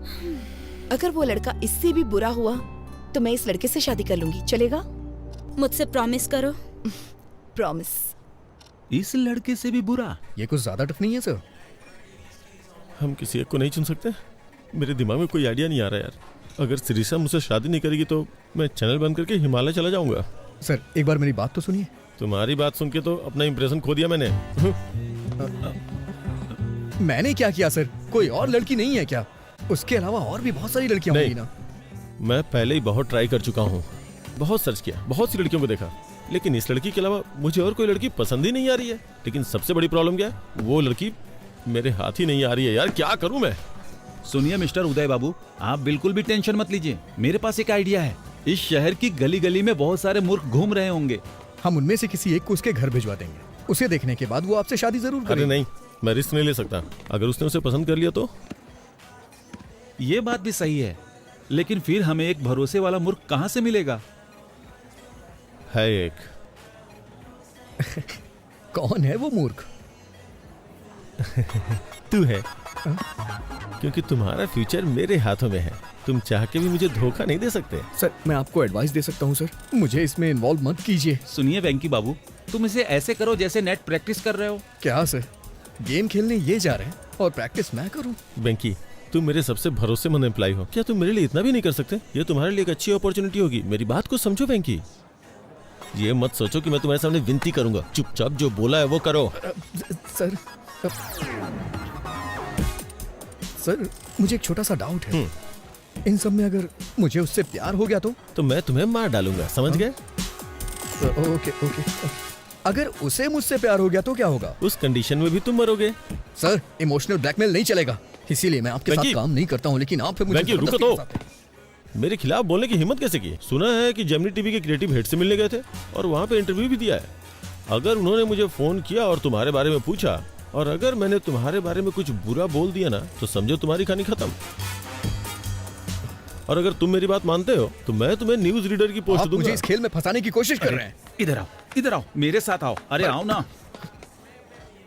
अगर वो लड़का इससे भी बुरा हुआ तो मैं इस लड़के से शादी कर लूंगी। चलेगा? मुझसे प्रॉमिस करो। प्रॉमिस। इस लड़के से भी बुरा? ये कुछ ज्यादा टफ नहीं है सर? हम किसी एक को नहीं चुन सकते? मेरे दिमाग में कोई आइडिया नहीं आ रहा यार। अगर सिरिसा मुझसे शादी नहीं करेगी तो मैं चैनल बंद करके हिमालय चला जाऊंगा। सर एक बार मेरी बात तो सुनिए। तुम्हारी बात सुन के तो अपना इंप्रेशन खो दिया मैंने। मैंने क्या किया सर? कोई और लड़की नहीं है क्या? उसके अलावा और भी बहुत सारी लड़कियां होंगी ना। मैं पहले ही बहुत ट्राई कर चुका हूँ, बहुत सर्च किया, बहुत सी लड़कियों को देखा, लेकिन इस लड़की के अलावा मुझे और कोई लड़की पसंद ही नहीं आ रही है। लेकिन सबसे बड़ी प्रॉब्लम क्या है, वो लड़की मेरे हाथ ही नहीं आ रही है यार। क्या करूं मैं? सुनिए मिस्टर उदय बाबू, आप बिल्कुल भी टेंशन मत लीजिए। मेरे पास एक आइडिया है। इस शहर की गली गली में बहुत सारे मूर्ख घूम रहे होंगे। हम उनमें से किसी एक को उसके घर भिजवा देंगे। उसे देखने के बाद वो आपसे शादी जरूर अरे करेगी। नहीं, मैं रिस्क नहीं ले सकता। अगर उसने उसे पसंद कर लिया तो? ये बात भी सही है, लेकिन फिर हमें एक भरोसे वाला मूर्ख कहाँ से मिलेगा? है एक। कौन है वो मूर्ख? तू है, क्योंकि तुम्हारा फ्यूचर मेरे हाथों में है। तुम चाह के भी मुझे धोखा नहीं दे सकते। सर मैं आपको एडवाइस दे सकता हूँ सर, मुझे इसमें इन्वॉल्व मत कीजिए। सुनिए वेंकी बाबू, तुम इसे ऐसे करो जैसे नेट प्रैक्टिस कर रहे हो। क्या सर, गेम खेलने ये जा रहे हैं और प्रैक्टिस मैं करूँ? बेंकी, तुम मेरे सबसे भरोसेमंद एम्प्लॉय हो, क्या तुम मेरे लिए इतना भी नहीं कर सकते? ये तुम्हारे लिए एक अच्छी अपॉर्चुनिटी होगी। मेरी बात को समझो बेंकी। ये मत सोचो कि मैं तुम्हारे सामने विनती करूंगा। चुपचाप जो बोला है वो करो। सर सर मुझे एक छोटा सा डाउट है। इन सब में अगर मुझे उससे प्यार हो गया तो मैं तुम्हें मार डालूंगा, समझ गए? Okay okay. अगर उसे मुझसे प्यार हो गया तो क्या होगा? उस कंडीशन में भी तुम मरोगे। सर, इमोशनल ब्लैकमेल नहीं चलेगा, इसीलिए मैं आपके साथ वेंकी। काम नहीं करता हूँ, लेकिन आप फिर मुझे वेंकी, रुको जबरदस्ती तो। के साथ- मेरे खिलाफ बोलने की हिम्मत कैसे की? सुना है कि जेमिनी टीवी के क्रिएटिव हेड से मिलने गए थे और वहाँ पे इंटरव्यू भी दिया है। अगर उन्होंने मुझे फोन किया और तुम्हारे बारे में पूछा, और अगर मैंने तुम्हारे बारे में कुछ बुरा बोल दिया ना, तो समझो तुम्हारी कहानी खत्म। और अगर तुम मेरी बात मानते हो तो मैं तुम्हें न्यूज रीडर की पोस्ट आप मुझे दूंगा। इस खेल में फंसाने की कोशिश कर रहे हैं। इधर आओ, मेरे साथ आओ। अरे आओ ना।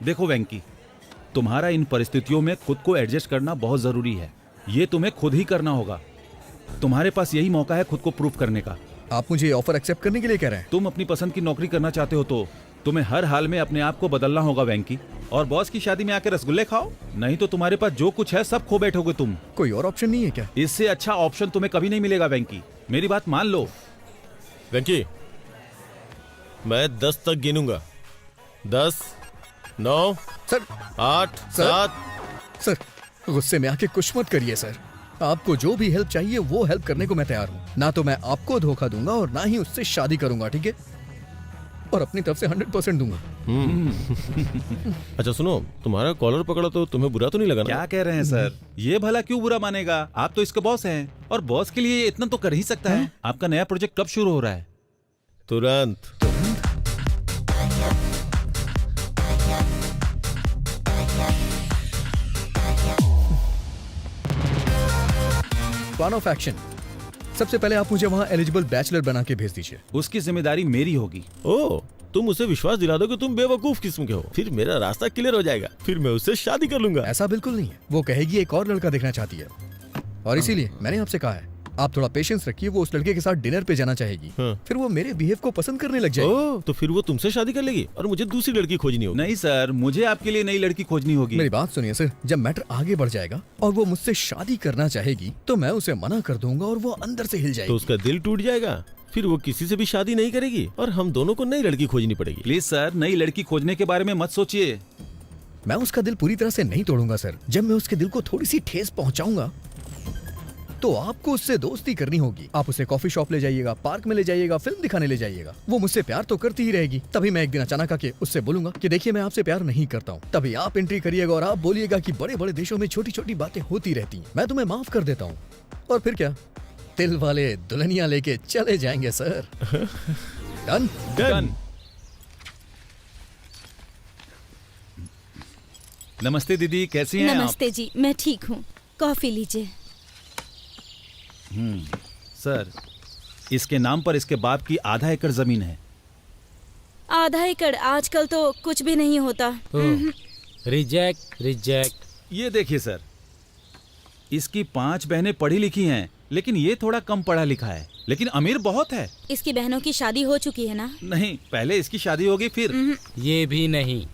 देखो वेंकी, तुम्हारा इन परिस्थितियों में खुद को एडजस्ट करना बहुत जरूरी है। ये तुम्हें खुद ही करना होगा। तुम्हारे पास यही मौका है खुद को प्रूव करने का। आप मुझे ऑफर एक्सेप्ट करने के लिए कह रहे हैं? तुम अपनी पसंद की नौकरी करना चाहते हो तो तुम्हें हर हाल में अपने आप को बदलना होगा वेंकी। और बॉस की शादी में आके रसगुल्ले खाओ, नहीं तो तुम्हारे पास जो कुछ है सब खो बैठोगे तुम। कोई और ऑप्शन नहीं है क्या? इससे अच्छा ऑप्शन तुम्हें कभी नहीं मिलेगा वेंकी, मेरी बात मान लो। वेंकी, मैं 10 तक गिनूंगा। 10, 9, सर 8, सर। 7। सर, गुस्से में आके कुछ मत करिए सर। आपको जो भी हेल्प चाहिए वो हेल्प करने को मैं तैयार हूँ। ना तो मैं आपको धोखा दूंगा और ना ही उससे शादी करूंगा, ठीक है? और अपनी तरफ से 100% दूंगा। अच्छा सुनो, तुम्हारा कॉलर पकड़ा तो तुम्हें बुरा तो नहीं लगा ना? क्या कह रहे हैं सर? ये भला क्यों बुरा मानेगा? आप तो इसके बॉस हैं और बॉस के लिए ये इतना तो कर ही सकता है। आपका नया प्रोजेक्ट कब शुरू हो रहा है? तुरंत। Plan of action. सबसे पहले आप मुझे वहाँ एलिजिबल बैचलर बना के भेज दीजिए। उसकी जिम्मेदारी मेरी होगी। ओ, तुम उसे विश्वास दिला दो कि तुम बेवकूफ किस्म के हो, फिर मेरा रास्ता क्लियर हो जाएगा, फिर मैं उससे शादी कर लूंगा। ऐसा बिल्कुल नहीं है। वो कहेगी एक और लड़का देखना चाहती है, और इसीलिए मैंने आपसे कहा है आप थोड़ा पेशेंस रखिए। वो उस लड़के के साथ डिनर पे जाना चाहेगी, फिर वो मेरे बिहेव को पसंद करने लग जाएगी। ओह, तो फिर वो तुमसे शादी कर लेगी और मुझे दूसरी लड़की खोजनी होगी। नहीं सर, मुझे आपके लिए नई लड़की खोजनी होगी। मेरी बात सुनिए सर, जब मैटर आगे बढ़ जाएगा और वो मुझसे शादी करना चाहेगी तो मैं उसे मना कर दूंगा और वो अंदर से हिल जाएगी। तो उसका दिल टूट जाएगा, फिर वो किसी से भी शादी नहीं करेगी और हम दोनों को नई लड़की खोजनी पड़ेगी। प्लीज सर, नई लड़की खोजने के बारे में मत सोचिए। मैं उसका दिल पूरी तरह से नहीं तोड़ूंगा सर। जब मैं उसके दिल को थोड़ी सी ठेस पहुंचाऊंगा तो आपको उससे दोस्ती करनी होगी। आप उसे कॉफी शॉप ले जाइएगा, पार्क में ले जाइएगा, फिल्म दिखाने ले जाइएगा। वो मुझसे प्यार तो करती ही रहेगी। तभी मैं एक दिन अचानक आके उससे बोलूंगा कि देखिए मैं आपसे प्यार नहीं करता हूँ। तभी आप एंट्री करिएगा और आप बोलिएगा कि बड़े बड़े देशों में छोटी छोटी बातें होती रहती हैं, मैं तुम्हें माफ कर देता हूँ। और फिर क्या, दिल वाले दुल्हनिया लेके चले जाएंगे सर। डन? डन। नमस्ते दीदी, कैसी हैं आप? नमस्ते जी, मैं ठीक हूँ। कॉफी लीजिए। सर, इसके नाम पर इसके बाप की आधा एकड़ जमीन है। आधा एकड़ आजकल तो कुछ भी नहीं होता। Reject reject. ये देखिए सर, इसकी 5 बहनें पढ़ी लिखी हैं, लेकिन ये थोड़ा कम पढ़ा लिखा है, लेकिन अमीर बहुत है। इसकी बहनों की शादी हो चुकी है ना? नहीं, पहले इसकी शादी होगी फिर। ये भी नहीं।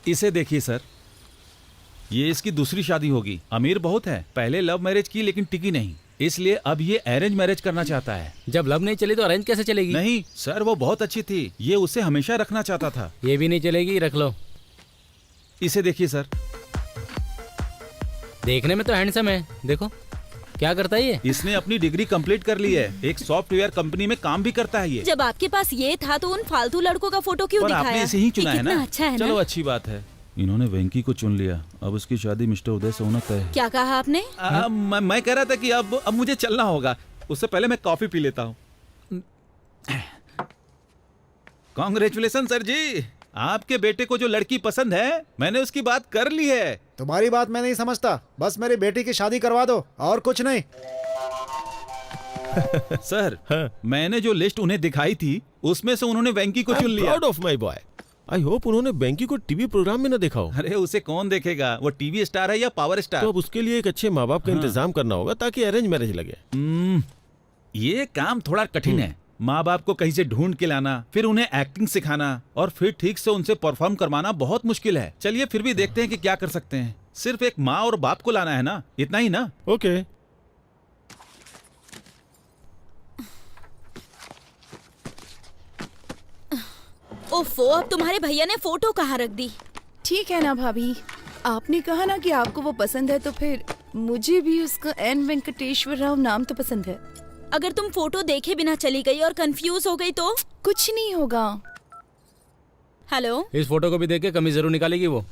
इसे देखिए सर, ये इसकी दूसरी शादी होगी। अमीर बहुत है, पहले लव मैरिज की लेकिन टिकी नहीं, इसलिए अब ये अरेंज मैरिज करना चाहता है। जब लव नहीं चली तो अरेंज कैसे चलेगी? नहीं सर, वो बहुत अच्छी थी, ये उसे हमेशा रखना चाहता था। ये भी नहीं चलेगी, रख लो। इसे देखिए सर, देखने में तो हैंडसम है, देखो क्या करता है ये। इसने अपनी डिग्री कंप्लीट कर ली है, एक सॉफ्टवेयर कंपनी में काम भी करता है ये। जब आपके पास ये था तो उन फालतू लड़कों का फोटो क्यों पर दिखाया? आपने इसे ही चुना ये है ना? कितना अच्छा है चलो ना? अच्छी बात है, इन्होंने वेंकी को चुन लिया। अब उसकी शादी मिस्टर उदय से होना तय है। क्या कहा आपने? मैं कह रहा था कि अब मुझे चलना होगा, उससे पहले मैं कॉफी पी लेता हूँ। कांग्रेचुलेशन सर जी, आपके बेटे को जो लड़की पसंद है मैंने उसकी बात कर ली है। तुम्हारी बात मैं नहीं समझता, बस मेरी बेटी की शादी करवा दो और कुछ नहीं। सर, मैंने जो लिस्ट उन्हें दिखाई थी उसमें से उन्होंने वेंकी को चुन लिया। Proud of my boy. I hope उन्होंने वेंकी को टीवी प्रोग्राम में न देखा हो। अरे उसे कौन देखेगा, वो टीवी स्टार है या पावर स्टार। तो अब उसके लिए एक अच्छे माँ बाप का इंतजाम करना होगा ताकि अरेंज मैरिज लगे। ये काम थोड़ा कठिन है। माँ बाप को कहीं से ढूंढ के लाना, फिर उन्हें एक्टिंग सिखाना और फिर ठीक से उनसे परफॉर्म करवाना बहुत मुश्किल है। चलिए फिर भी देखते हैं कि क्या कर सकते हैं। सिर्फ एक माँ और बाप को लाना है ना, इतना ही ना? ओके। ओफो, अब तुम्हारे भैया ने फोटो कहाँ रख दी? ठीक है ना भाभी, आपने कहा ना कि आपको वो पसंद है, तो फिर मुझे भी उसका एन वेंकटेश्वर राव नाम तो पसंद है। अगर तुम फोटो देखे बिना चली गई और कंफ्यूज हो गई तो? कुछ नहीं होगा। हेलो। इस फोटो को भी देख के कमी जरूर निकालेगी वो।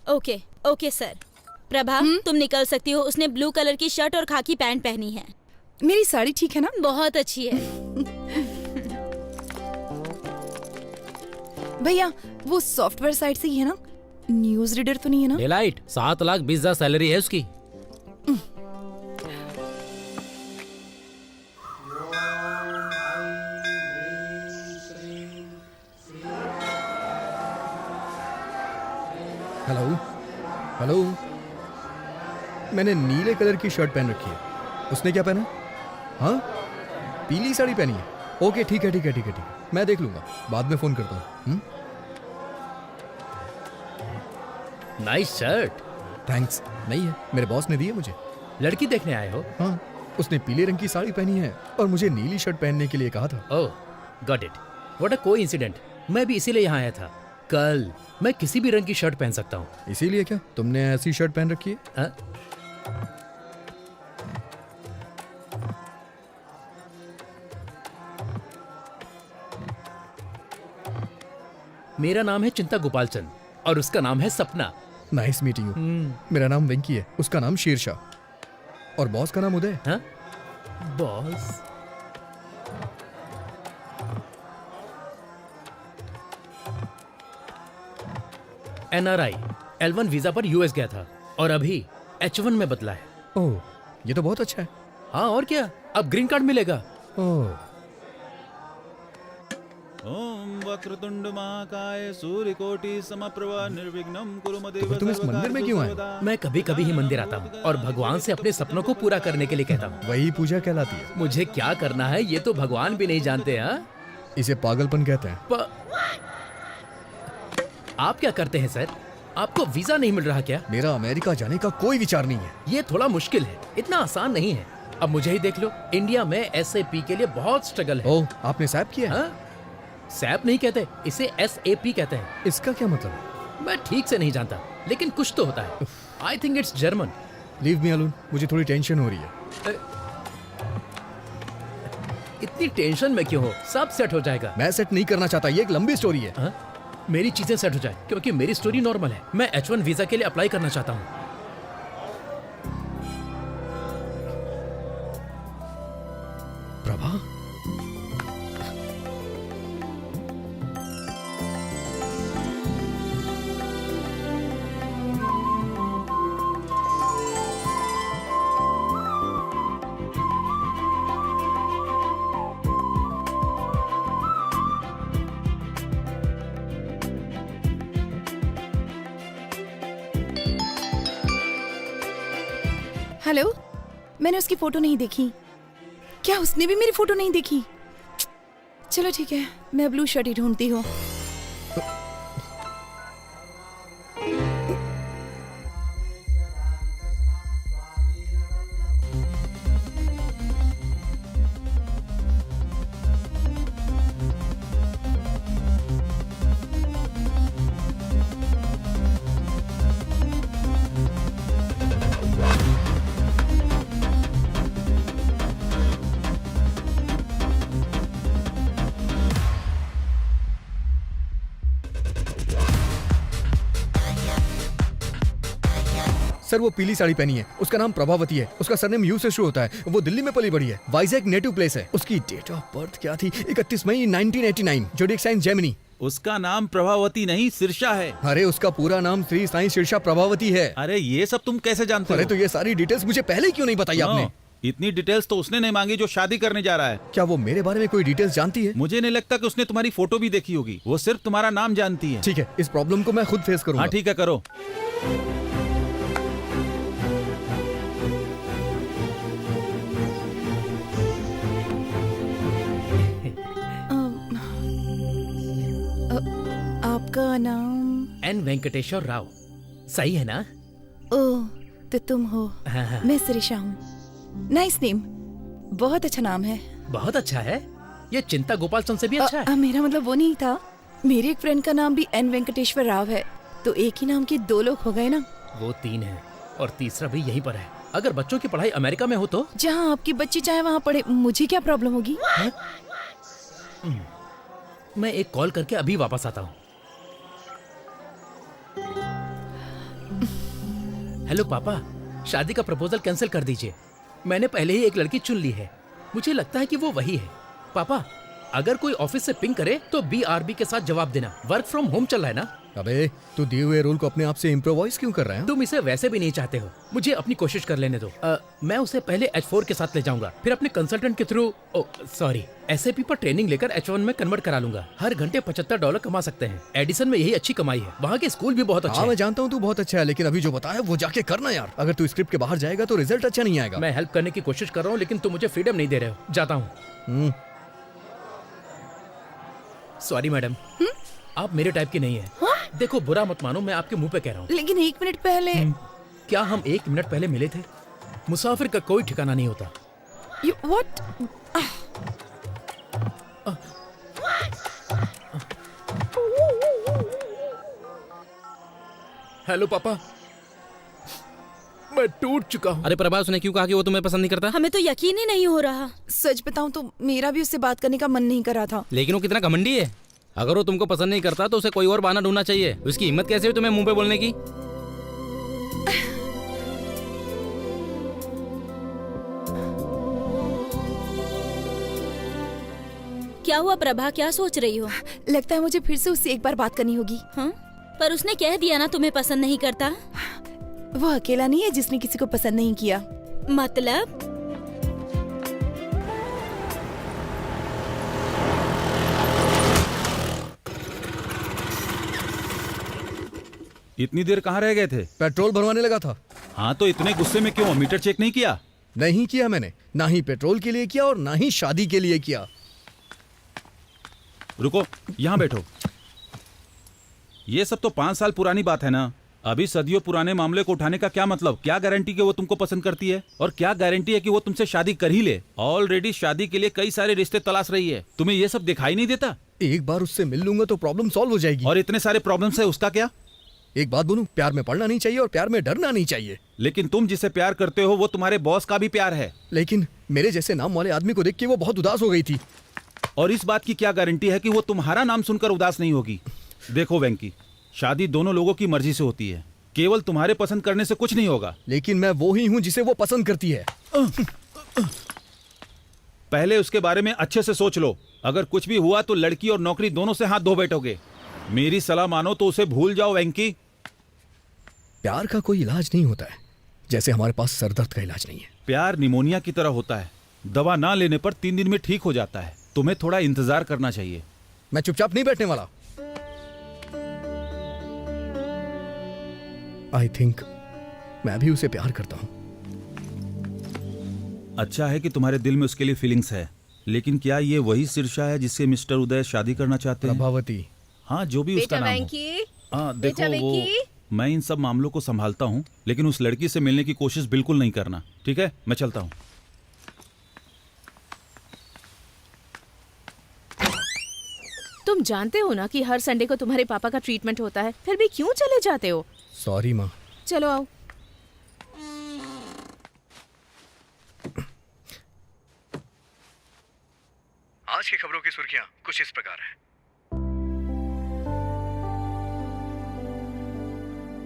Okay okay sir. प्रभा तुम निकल सकती हो। उसने ब्लू कलर की शर्ट और खाकी पैंट पहनी है। मेरी साड़ी ठीक है ना? बहुत अच्छी है। भैया वो सॉफ्टवेयर साइट से ही है ना? न्यूज रीडर तो नहीं है ना? डेलाइट 7,20,000 सैलरी है उसकी। हेलो हेलो, मैंने नीले कलर की शर्ट पहन रखी है, उसने क्या पहना? हाँ, पीली साड़ी पहनी है। ओके ठीक है ठीक है ठीक है ठीक है, मैं देख लूंगा, बाद में फोन करता हूँ। Nice shirt. थैंक्स। नहीं है, मेरे बॉस ने दी है मुझे। लड़की देखने आए हो? हाँ, उसने पीले रंग की साड़ी पहनी है और मुझे नीली शर्ट पहनने के लिए कहा था। Oh got it, what a coincident. मैं भी इसीलिए यहाँ आया था। कल मैं किसी भी रंग की शर्ट पहन सकता हूँ। इसीलिए क्या तुमने ऐसी शर्ट पहन रखी है? मेरा नाम है चिंता गोपालचंद और उसका नाम है सपना। Nice meeting you. मेरा नाम वेंकी है, उसका नाम शेरशाह और बॉस का नाम उदय। हाँ? बॉस? NRI L1 वीजा पर US गया था और अभी H1 में बदला है। ओह, ये तो बहुत अच्छा है। हाँ और क्या, अब ग्रीन कार्ड मिलेगा। ओह, ओम वक्रतुंड महाकाय सूर्यकोटि समप्रभा निर्विघ्नं कुरु मदेव सर्वकार्येषु तुम इस मंदिर में क्यों आए? मैं कभी कभी ही मंदिर आता हूँ और भगवान से अपने सपनों को पूरा करने के लिए कहता हूँ। वही पूजा कहलाती है। मुझे क्या करना है ये तो भगवान भी नहीं जानते। हाँ, इसे पागलपन कहते हैं। आप क्या करते हैं सर? आपको वीजा नहीं मिल रहा क्या? मेरा अमेरिका जाने का कोई विचार नहीं है। ये थोड़ा मुश्किल है, इतना आसान नहीं है। अब मुझे ही देख लो, इंडिया में SAP के लिए बहुत स्ट्रगल है। ओह, आपने सैप किया है? सैप नहीं कहते, इसे SAP कहते हैं। इसका क्या मतलब? मैं ठीक से नहीं जानता, लेकिन कुछ तो होता है। I think it's German. Leave me alone, मुझे थोड़ी टेंशन हो रही है। इतनी टेंशन में क्यों हो? सब सेट हो जाएगा। मैं सेट नहीं करना चाहता, ये एक लंबी स्टोरी है। मेरी चीजें सेट हो जाए, क्योंकि मेरी स्टोरी नॉर्मल है। मैं H1 वीजा के लिए अप्लाई करना चाहता हूँ। प्रभा, हेलो, मैंने उसकी फोटो नहीं देखी। क्या उसने भी मेरी फोटो नहीं देखी? चलो ठीक है, मैं ब्लू शर्ट ही ढूंढती हूँ। सर वो पीली साड़ी पहनी है, उसका नाम प्रभावती है, उसका सरनेम यू से शुरू होता है, वो दिल्ली में पली बड़ी है, वाइजैक नेटिव प्लेस है। उसकी डेट ऑफ बर्थ क्या थी? 31 मई 1989, जोडिएक साइन जेमिनी। उसका नाम प्रभावती नहीं सिरसा है। अरे उसका पूरा नाम श्री साईं सिरसा प्रभावती है। अरे ये सब तुम कैसे जानते हो? अरे तो ये सारी डिटेल्स मुझे पहले क्यों नहीं बताई आपने? इतनी डिटेल्स तो उसने नहीं मांगी जो शादी करने जा रहा है। क्या वो मेरे बारे में कोई डिटेल्स जानती है? मुझे नहीं लगता कि उसने तुम्हारी फोटो भी देखी होगी, वो सिर्फ तुम्हारा नाम जानती है। ठीक है, इस प्रॉब्लम को मैं खुद फेस करूंगा। हाँ ठीक है, करो। आपका नाम? N वेंकटेश्वर राव। सही है ना? ओह, तो तुम हो। हाँ। मैं सिरिशा हूँ। नाइस नेम, बहुत अच्छा नाम है। बहुत अच्छा है, ये चिंता गोपालचंद से भी अच्छा है। मेरा मतलब वो नहीं था, मेरे एक फ्रेंड का नाम भी N वेंकटेश्वर राव है, तो एक ही नाम के दो लोग हो गए ना। वो 3 है और तीसरा भी यहीं पर है। अगर बच्चों की पढ़ाई अमेरिका में हो तो? जहाँ आपकी बच्ची चाहे वहाँ पढ़े, मुझे क्या प्रॉब्लम होगी? मैं एक कॉल करके अभी वापस आता हूँ। हेलो पापा, शादी का प्रपोजल कैंसिल कर दीजिए। मैंने पहले ही एक लड़की चुन ली है। मुझे लगता है कि वो वही है। पापा, अगर कोई ऑफिस से पिंग करे तो BRB के साथ जवाब देना। वर्क फ्रॉम होम चल रहा है ना। अबे तू दिए हुए रूल को अपने आप से इम्प्रोवाइज क्यों कर रहा है? तुम इसे वैसे भी नहीं चाहते हो। मुझे अपनी कोशिश कर लेने दो। मैं उसे पहले H4 के साथ ले जाऊंगा, फिर अपने कंसल्टेंट के थ्रू SAP पर ट्रेनिंग लेकर H1 में कन्वर्ट करा लूंगा। हर घंटे $75 कमा सकते हैं। एडिसन में यही अच्छी कमाई है। वहाँ के स्कूल भी बहुत अच्छे हैं। मैं जानता हूँ तू बहुत अच्छा है, लेकिन अभी जो बताया वो जाके करना यार। अगर तू स्क्रिप्ट के बाहर जाएगा तो रिजल्ट अच्छा नहीं आएगा। मैं हेल्प करने की कोशिश कर रहा हूँ, लेकिन तुम मुझे फ्रीडम नहीं दे रहे हो। जाता हूँ। सॉरी मैडम, आप मेरे टाइप की नहीं है। देखो, बुरा मत मानो, मैं आपके मुंह पे कह रहा हूँ। लेकिन 1 मिनट पहले क्या हम 1 मिनट पहले मिले थे? मुसाफिर का कोई ठिकाना नहीं होता। व्हाट? हेलो पापा, मैं टूट चुका हूँ। अरे प्रभा, उसने क्यों कहा कि वो तुम्हें पसंद नहीं करता? हमें तो यकीन ही नहीं हो रहा। सच बताऊं तो मेरा भी उससे बात करने का मन नहीं कर रहा था। लेकिन वो कितना घमंडी है। अगर वो तुमको पसंद नहीं करता तो उसे कोई और बहाना ढूंढना चाहिए। उसकी हिम्मत कैसे हुई तुम्हें मुंह पे बोलने की? क्या हुआ प्रभा, क्या सोच रही हो? लगता है मुझे फिर से उससे एक बार बात करनी होगी। हाँ? पर उसने कह दिया ना तुम्हें पसंद नहीं करता। वो अकेला नहीं है जिसने किसी को पसंद नहीं किया। मतलब? इतनी देर कहाँ रह गए थे? पेट्रोल भरवाने लगा था। हाँ, तो इतने गुस्से में क्यों? मीटर चेक नहीं किया? नहीं किया मैंने। ना ही पेट्रोल के लिए किया और ना ही शादी के लिए किया। रुको, यहाँ बैठो। ये सब तो 5 साल पुरानी बात है ना। अभी सदियों पुराने मामले को उठाने का क्या मतलब? क्या गारंटी कि वो तुमको पसंद करती है? और क्या गारंटी है कि वो तुमसे शादी कर ही ले? ऑलरेडी शादी के लिए कई सारे रिश्ते तलाश रही है। तुम्हें ये सब दिखाई नहीं देता? एक बार उससे मिल लूंगा तो प्रॉब्लम सॉल्व हो जाएगी। और इतने सारे प्रॉब्लम्स है, उसका क्या? एक बात बोलूं, प्यार में पड़ना नहीं चाहिए और प्यार में डरना नहीं चाहिए। लेकिन तुम जिसे प्यार करते हो वो तुम्हारे बॉस का भी प्यार है। लेकिन मेरे जैसे नाम वाले आदमी को देख के वो बहुत उदास हो गई थी। और इस बात की क्या गारंटी है कि वो तुम्हारा नाम सुनकर उदास नहीं होगी? देखो वेंकी, शादी दोनों लोगों की मर्जी से होती है। केवल तुम्हारे पसंद करने से कुछ नहीं होगा। लेकिन मैं वो ही हूँ जिसे वो पसंद करती है। पहले उसके बारे में अच्छे से सोच लो। अगर कुछ भी हुआ तो लड़की और नौकरी दोनों से हाथ धो बैठोगे। मेरी सलाह मानो तो उसे भूल जाओ वेंकी। प्यार का कोई इलाज नहीं होता है, जैसे हमारे पास सरदर्द का इलाज नहीं है। प्यार निमोनिया की तरह होता है। दवा ना लेने पर 3 दिन में ठीक हो जाता है। तुम्हें थोड़ा इंतजार करना चाहिए। मैं चुपचाप नहीं बैठने वाला। आई थिंक मैं भी उसे प्यार करता हूं। अच्छा है कि तुम्हारे दिल में उसके लिए फीलिंग्स है। लेकिन क्या ये वही शीर्षा है जिससे मिस्टर उदय शादी करना चाहते हैं? प्रभावती। हाँ, जो भी उसका नाम हो। हाँ देखो, वो मैं इन सब मामलों को संभालता हूँ, लेकिन उस लड़की से मिलने की कोशिश बिल्कुल नहीं करना, ठीक है? मैं चलता हूँ। तुम जानते हो ना कि हर संडे को तुम्हारे पापा का ट्रीटमेंट होता है, फिर भी क्यों चले जाते हो? सॉरी माँ। चलो आओ। आज की खबरों की सुर्खियां कुछ इस प्रकार हैं।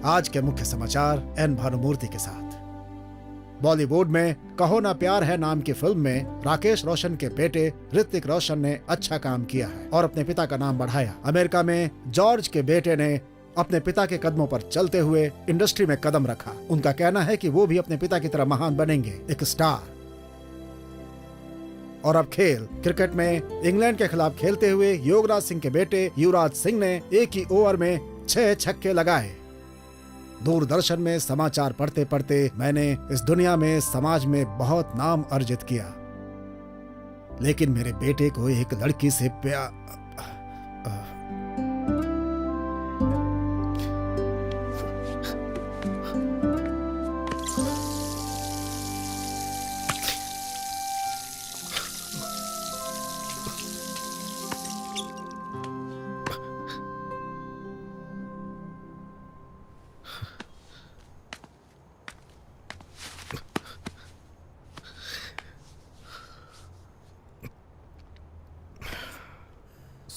आज के मुख्य समाचार एन भानुमूर्ति के साथ। बॉलीवुड में कहो ना प्यार है नाम की फिल्म में राकेश रोशन के बेटे ऋतिक रोशन ने अच्छा काम किया है और अपने पिता का नाम बढ़ाया। अमेरिका में जॉर्ज के बेटे ने अपने पिता के कदमों पर चलते हुए इंडस्ट्री में कदम रखा। उनका कहना है कि वो भी अपने पिता की तरह महान बनेंगे, एक स्टार। और अब खेल। क्रिकेट में इंग्लैंड के खिलाफ खेलते हुए योगराज सिंह के बेटे युवराज सिंह ने एक ही ओवर में 6 छक्के लगाए। दूरदर्शन में समाचार पढ़ते पढ़ते मैंने इस दुनिया में, समाज में बहुत नाम अर्जित किया, लेकिन मेरे बेटे को एक लड़की से प्यार।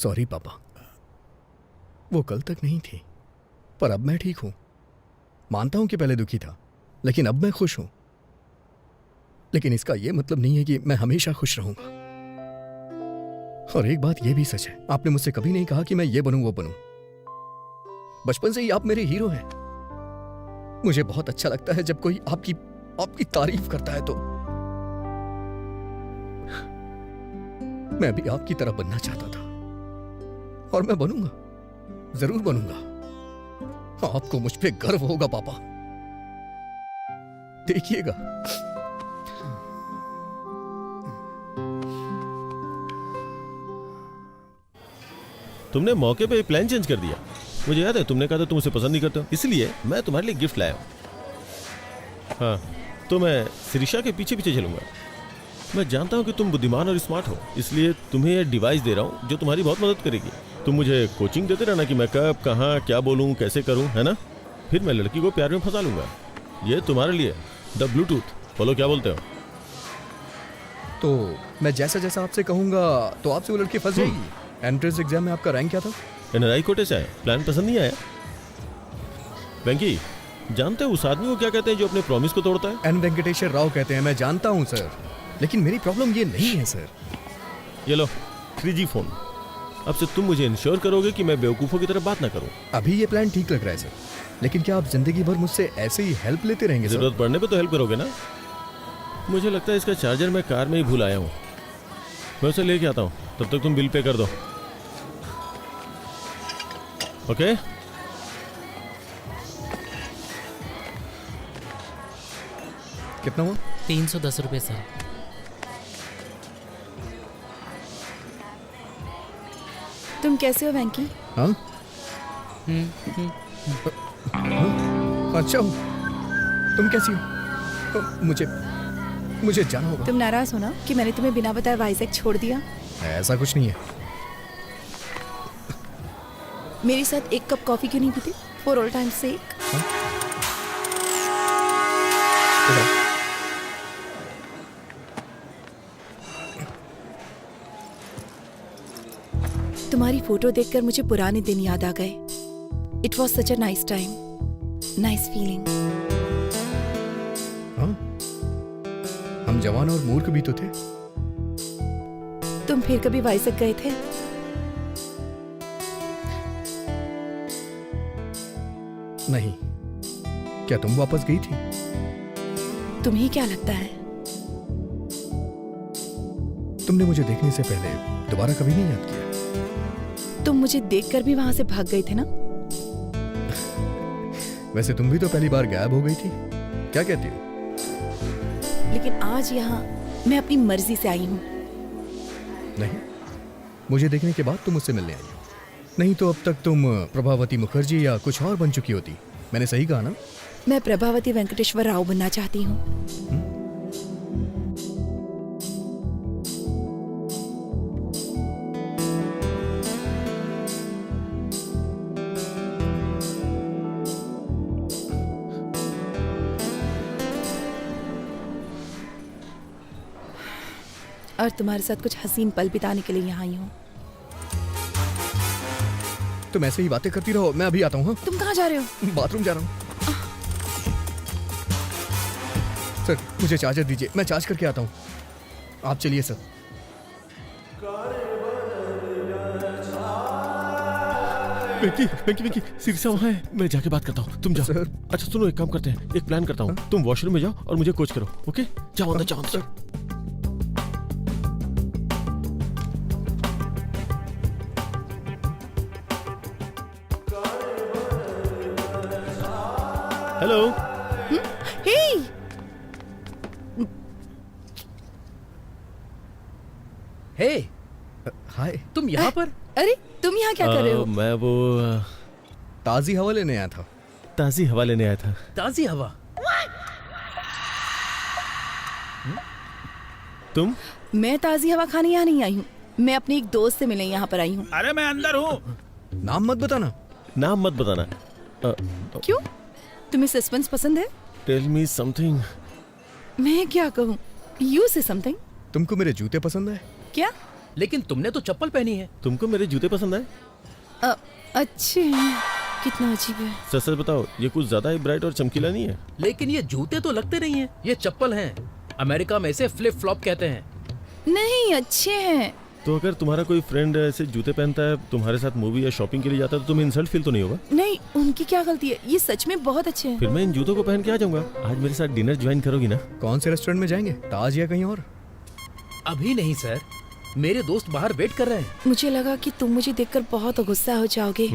सॉरी पापा, वो कल तक नहीं थी, पर अब मैं ठीक हूं। मानता हूं कि पहले दुखी था, लेकिन अब मैं खुश हूं। लेकिन इसका यह मतलब नहीं है कि मैं हमेशा खुश रहूंगा। और एक बात यह भी सच है, आपने मुझसे कभी नहीं कहा कि मैं ये बनूं वो बनूं। बचपन से ही आप मेरे हीरो हैं। मुझे बहुत अच्छा लगता है जब कोई आपकी तारीफ करता है। तो मैं भी आपकी तरह बनना चाहता था, और मैं बनूंगा, जरूर बनूंगा। आपको मुझ पे गर्व होगा पापा, देखिएगा। तुमने मौके पे प्लान चेंज कर दिया। मुझे याद है तुमने कहा था तुम उसे पसंद नहीं करते हो, इसलिए मैं तुम्हारे लिए गिफ्ट लाया हूं। हाँ, तो मैं शिरीषा के पीछे पीछे चलूंगा। मैं जानता हूं कि तुम बुद्धिमान और स्मार्ट हो, इसलिए तुम्हें यह डिवाइस दे रहा हूं जो तुम्हारी बहुत मदद करेगी। तुम मुझे कोचिंग देते रहना कि मैं कब, कहाँ, क्या बोलूं, कैसे करूं, है ना? फिर मैं लड़की को प्यार में फंसा लूंगा। ये तुम्हारे लिए द ब्लूटूथ। बोलो क्या बोलते हो? तो मैं जैसा जैसा आपसे कहूंगा तो आपसे वो लड़की फंस जाएगी। एंट्रेंस एग्जाम में आपका रैंक क्या था? एनआरआई कोटे से आया। प्लान पसंद नहीं आया? वेंकी, जानते हो उस आदमी को क्या कहते हैं जो अपने प्रॉमिस को तोड़ता है? एन वेंकटेश्वर राव कहते हैं। मैं जानता हूं सर, लेकिन मेरी प्रॉब्लम ये नहीं है सर। ये लो 3G फोन। अब से तुम मुझे इंश्योर करोगे कि मैं बेवकूफों की तरह बात ना करूं। अभी ये प्लान ठीक लग रहा है सर, लेकिन क्या आप जिंदगी भर मुझसे ऐसे ही हेल्प लेते रहेंगे? जरूरत पड़ने पे तो हेल्प करोगे ना? मुझे लगता है इसका चार्जर मैं कार में ही भूल आया हूँ। मैं उसे लेके आता हूँ, तब तक तुम बिल पे कर दो। ओके? कितना हुआ? 310 रुपये सर। तुम कैसे हो वेंकी? हाँ? अच्छा हूँ। तुम कैसी हो? मुझे जाना होगा। तुम नाराज हो ना कि मैंने तुम्हें बिना बताए वाइजैक छोड़ दिया? ऐसा कुछ नहीं है। मेरे साथ एक कप कॉफी क्यों नहीं पीते? फॉर ऑल टाइम सेक। तुम्हारी फोटो देखकर मुझे पुराने दिन याद आ गए। It was such a nice time, nice feeling. हम जवान और मूर्ख भी तो थे। तुम फिर कभी वाइजैक गए थे? नहीं। क्या तुम वापस गई थी? तुम्हें क्या लगता है? तुमने मुझे देखने से पहले दोबारा कभी नहीं याद किया। तुम मुझे देखकर भी वहां से भाग गए थे ना? वैसे तुम भी तो पहली बार गायब हो गई थी। क्या कहती हो? लेकिन आज यहाँ मैं अपनी मर्जी से आई हूँ। नहीं, मुझे देखने के बाद तुम मुझसे मिलने आई हो। नहीं तो अब तक तुम प्रभावती मुखर्जी या कुछ और बन चुकी होती। मैंने सही कहा ना? मैं प्रभावती वेंकटेश्वर राव बनना चाहती हूँ। और तुम्हारे साथ कुछ हसीन पल बिताने के लिए यहाँ आई हूँ। तुम ऐसे ही बातें करती रहो, मैं अभी आता हूँ। हाँ? तुम कहाँ जा रहे हो? बाथरूम जा रहा हूँ। सर मुझे चार्जर दीजिए, मैं चार्ज करके आता हूँ। आप चलिए सर। वेंकी, शिरीषा वहाँ है। मैं जाके बात करता हूँ, तुम जाओ। सर। अच्छा सुनो, एक काम करते हैं, एक प्लान करता हूँ। तुम वॉशरूम में जाओ और मुझे कोच करो। ओके? जाओ अंदर, जाओ अंदर। हेलो। हे! हे, हाय। तुम यहाँ पर? अरे तुम यहाँ क्या कर रहे हो? मैं वो ताजी हवा लेने आया था। ताजी हवा लेने आया था। ताजी हवा? तुम? मैं ताजी हवा खाने यहाँ नहीं आई हूँ। मैं अपनी एक दोस्त से मिलने यहाँ पर आई हूँ। अरे मैं अंदर हूँ। नाम मत बताना। नाम मत बताना। क्यों? तुम्हें सस्पेंस पसंद है? Tell me something. मैं क्या कहूँ? यू से समथिंग। तुमको मेरे जूते पसंद है? क्या? लेकिन तुमने तो चप्पल पहनी है। तुमको मेरे जूते पसंद आए? अच्छे हैं। कितना अजीब है। सच सच बताओ, ये कुछ ज्यादा ही ब्राइट और चमकीला नहीं है? लेकिन ये जूते तो लगते नहीं है, ये चप्पल हैं। अमेरिका में इसे फ्लिप फ्लॉप कहते हैं। नहीं, अच्छे हैं। तो अगर तुम्हारा कोई फ्रेंड ऐसे जूते पहनता है, तुम्हारे साथ मूवी या शॉपिंग के लिए जाता है, तो तुम्हें इंसल्ट फील तो नहीं होगा? नहीं, उनकी क्या गलती है, ये सच में बहुत अच्छे हैं। फिर मैं इन जूतों को पहन के आ जाऊंगा। आज मेरे साथ डिनर ज्वाइन करोगी ना? कौन से रेस्टोरेंट में जाएंगे, ताज या कहीं और? अभी नहीं सर, मेरे दोस्त बाहर वेट कर रहे हैं। मुझे लगा कि तुम मुझे देखकर बहुत गुस्सा हो जाओगे।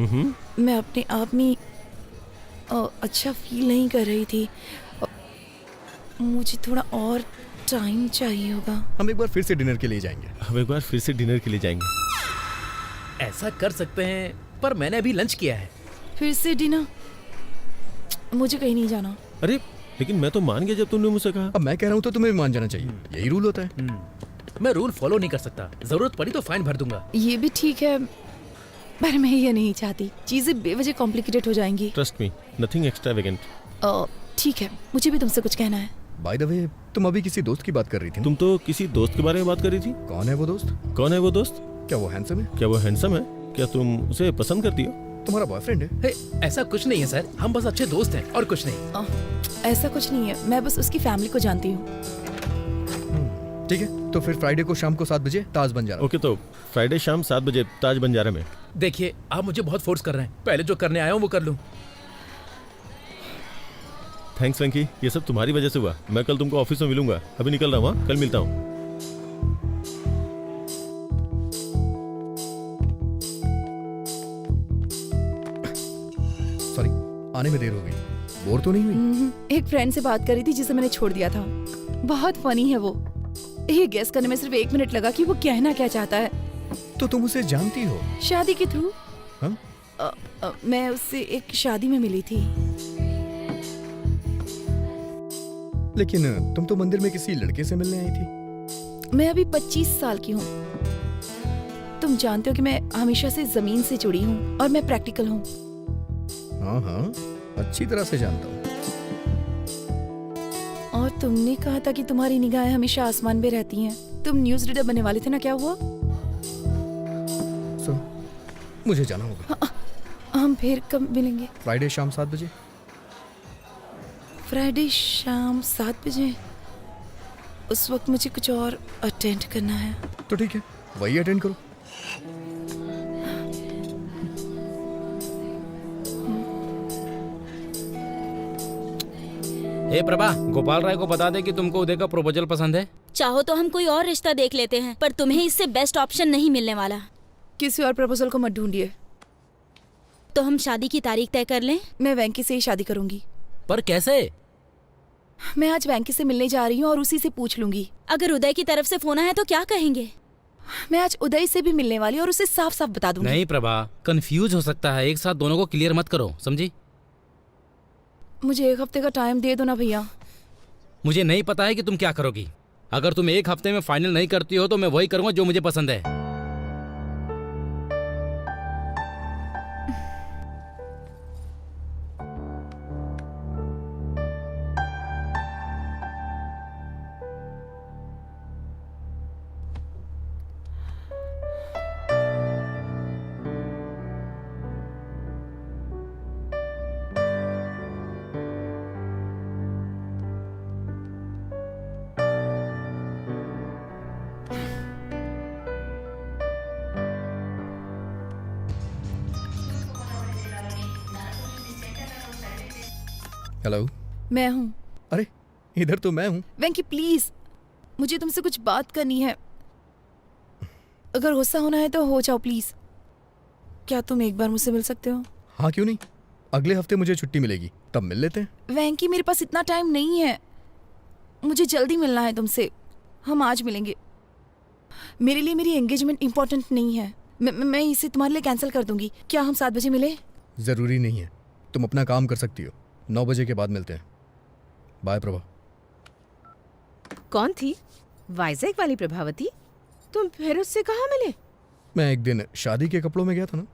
मैं अपने आप में अच्छा फील नहीं कर रही थी। मुझे थोड़ा और टाइम चाहिए होगा। हम एक बार फिर से डिनर के लिए जाएंगे। हम एक बार फिर से डिनर के लिए जाएंगे। ऐसा कर सकते हैं, पर मैंने अभी लंच किया है। फिर से डिनर? मुझे कहीं नहीं जाना। अरे लेकिन मैं तो मान गया जब तुमने मुझसे कहा। अब मैं कह रहा हूँ तो तुम्हें भी मान जाना चाहिए, यही रूल होता है। मैं रूल फॉलो नहीं कर सकता, जरूरत पड़ी तो फाइन भर दूंगा। ये भी ठीक है, पर मैं ये नहीं चाहती चीजें बेवजह कॉम्प्लिकेटेड हो जाएंगी। Trust me, nothing extravagant. ठीक है, मुझे भी तुमसे कुछ कहना है। बाय द वे, तुम अभी किसी दोस्त की बात कर रही थी। तुम तो किसी दोस्त के बारे में बात कर रही थी। कौन है वो दोस्त? कौन है वो दोस्त? क्या वो हैंडसम है? क्या वो हैंडसम है? क्या तुम उसे पसंद करती हो? तुम्हारा बॉयफ्रेंड है? ऐसा कुछ नहीं है सर, हम बस अच्छे दोस्त हैं और कुछ नहीं। ऐसा कुछ नहीं है, मैं बस उसकी फैमिली को जानती हूँ। ठीक है, तो फिर फ्राइडे को शाम को 7 बजे ताज बंजारा। ओके, तो फ्राइडे शाम 7 बजे ताज बंजारा में। देखिए, आप मुझे बहुत फोर्स कर रहे हैं, पहले जो करने आया हूँ वो कर लूँ। थैंक्स वेंकी, ये सब तुम्हारी वजह से हुआ। मैं कल तुमको ऑफिस में मिलूंगा। अभी निकल रहा हूँ, कल मिलता हूँ। सॉरी, आने में देर हो गई। बोर तो नहीं हुई? एक फ्रेंड से बात कर रही थी जिसे मैंने छोड़ दिया था। बहुत फनी है वो। ये गेस करने में सिर्फ 1 मिनट लगा कि वो कहना क्या चाहता है। तो तुम उसे जानती हो? शादी के थ्रू। हाँ? मैं उससे एक शादी में मिली थी। लेकिन तुम तो मंदिर में किसी लड़के से मिलने आई थी। मैं अभी 25 साल की हूँ। तुम जानते हो कि मैं हमेशा से जमीन से जुड़ी हूँ और मैं प्रैक्टिकल हूँ। हाँ हाँ, अच्छी तरह से जानता हूँ। और तुमने कहा था कि तुम्हारी निगाहें हमेशा आसमान में रहती हैं। तुम न्यूज़ रीडर बनने वाले थे ना, क्या हुआ? मुझे जाना होगा। हम फिर कब मिलेंगे? फ्राइडे शाम 7 बजे। फ्राइडे शाम 7 बजे? उस वक्त मुझे कुछ और अटेंड करना है। तो ठीक है, वही अटेंड करो। हे प्रभा, गोपाल राय को बता दे कि तुमको उदय का प्रपोजल पसंद है। चाहो तो हम कोई और रिश्ता देख लेते हैं, पर तुम्हें इससे बेस्ट ऑप्शन नहीं मिलने वाला। किसी और प्रपोजल को मत ढूंढिए। तो हम शादी की तारीख तय कर लें? मैं वेंकी से ही शादी करूंगी। पर कैसे? मैं आज वेंकी से मिलने जा रही हूँ और उसी से पूछ लूंगी। अगर उदय की तरफ से फोन आया तो क्या कहेंगे? मैं आज उदय से भी मिलने वाली और उसे साफ साफ बता दूंगी। नहीं प्रभा, कंफ्यूज हो सकता है। एक साथ दोनों को क्लियर मत करो, समझी? मुझे 1 हफ्ते का टाइम दे दो ना भैया। मुझे नहीं पता है कि तुम क्या करोगी। अगर तुम 1 हफ्ते में फाइनल नहीं करती हो तो मैं वही करूंगा जो मुझे पसंद है। हेलो, मैं हूँ। अरे इधर तो मैं हूँ। वेंकी प्लीज, मुझे तुमसे कुछ बात करनी है। अगर गुस्सा होना है तो हो जाओ प्लीज। क्या तुम एक बार मुझसे मिल सकते हो? हाँ क्यों नहीं, अगले हफ्ते मुझे छुट्टी मिलेगी, तब मिल लेते हैं। वेंकी मेरे पास इतना टाइम नहीं है, मुझे जल्दी मिलना है तुमसे। हम आज मिलेंगे। मेरे लिए मेरी एंगेजमेंट इम्पोर्टेंट नहीं है। मैं इसे तुम्हारे लिए कैंसिल कर दूंगी। क्या हम 7 बजे मिले? जरूरी नहीं है, तुम अपना काम कर सकती हो। 9 बजे के बाद मिलते हैं। बाय प्रभा। कौन थी? वाइजैक वाली प्रभावती? तुम फिर उससे कहाँ मिले? मैं एक दिन शादी के कपड़ों में गया था ना।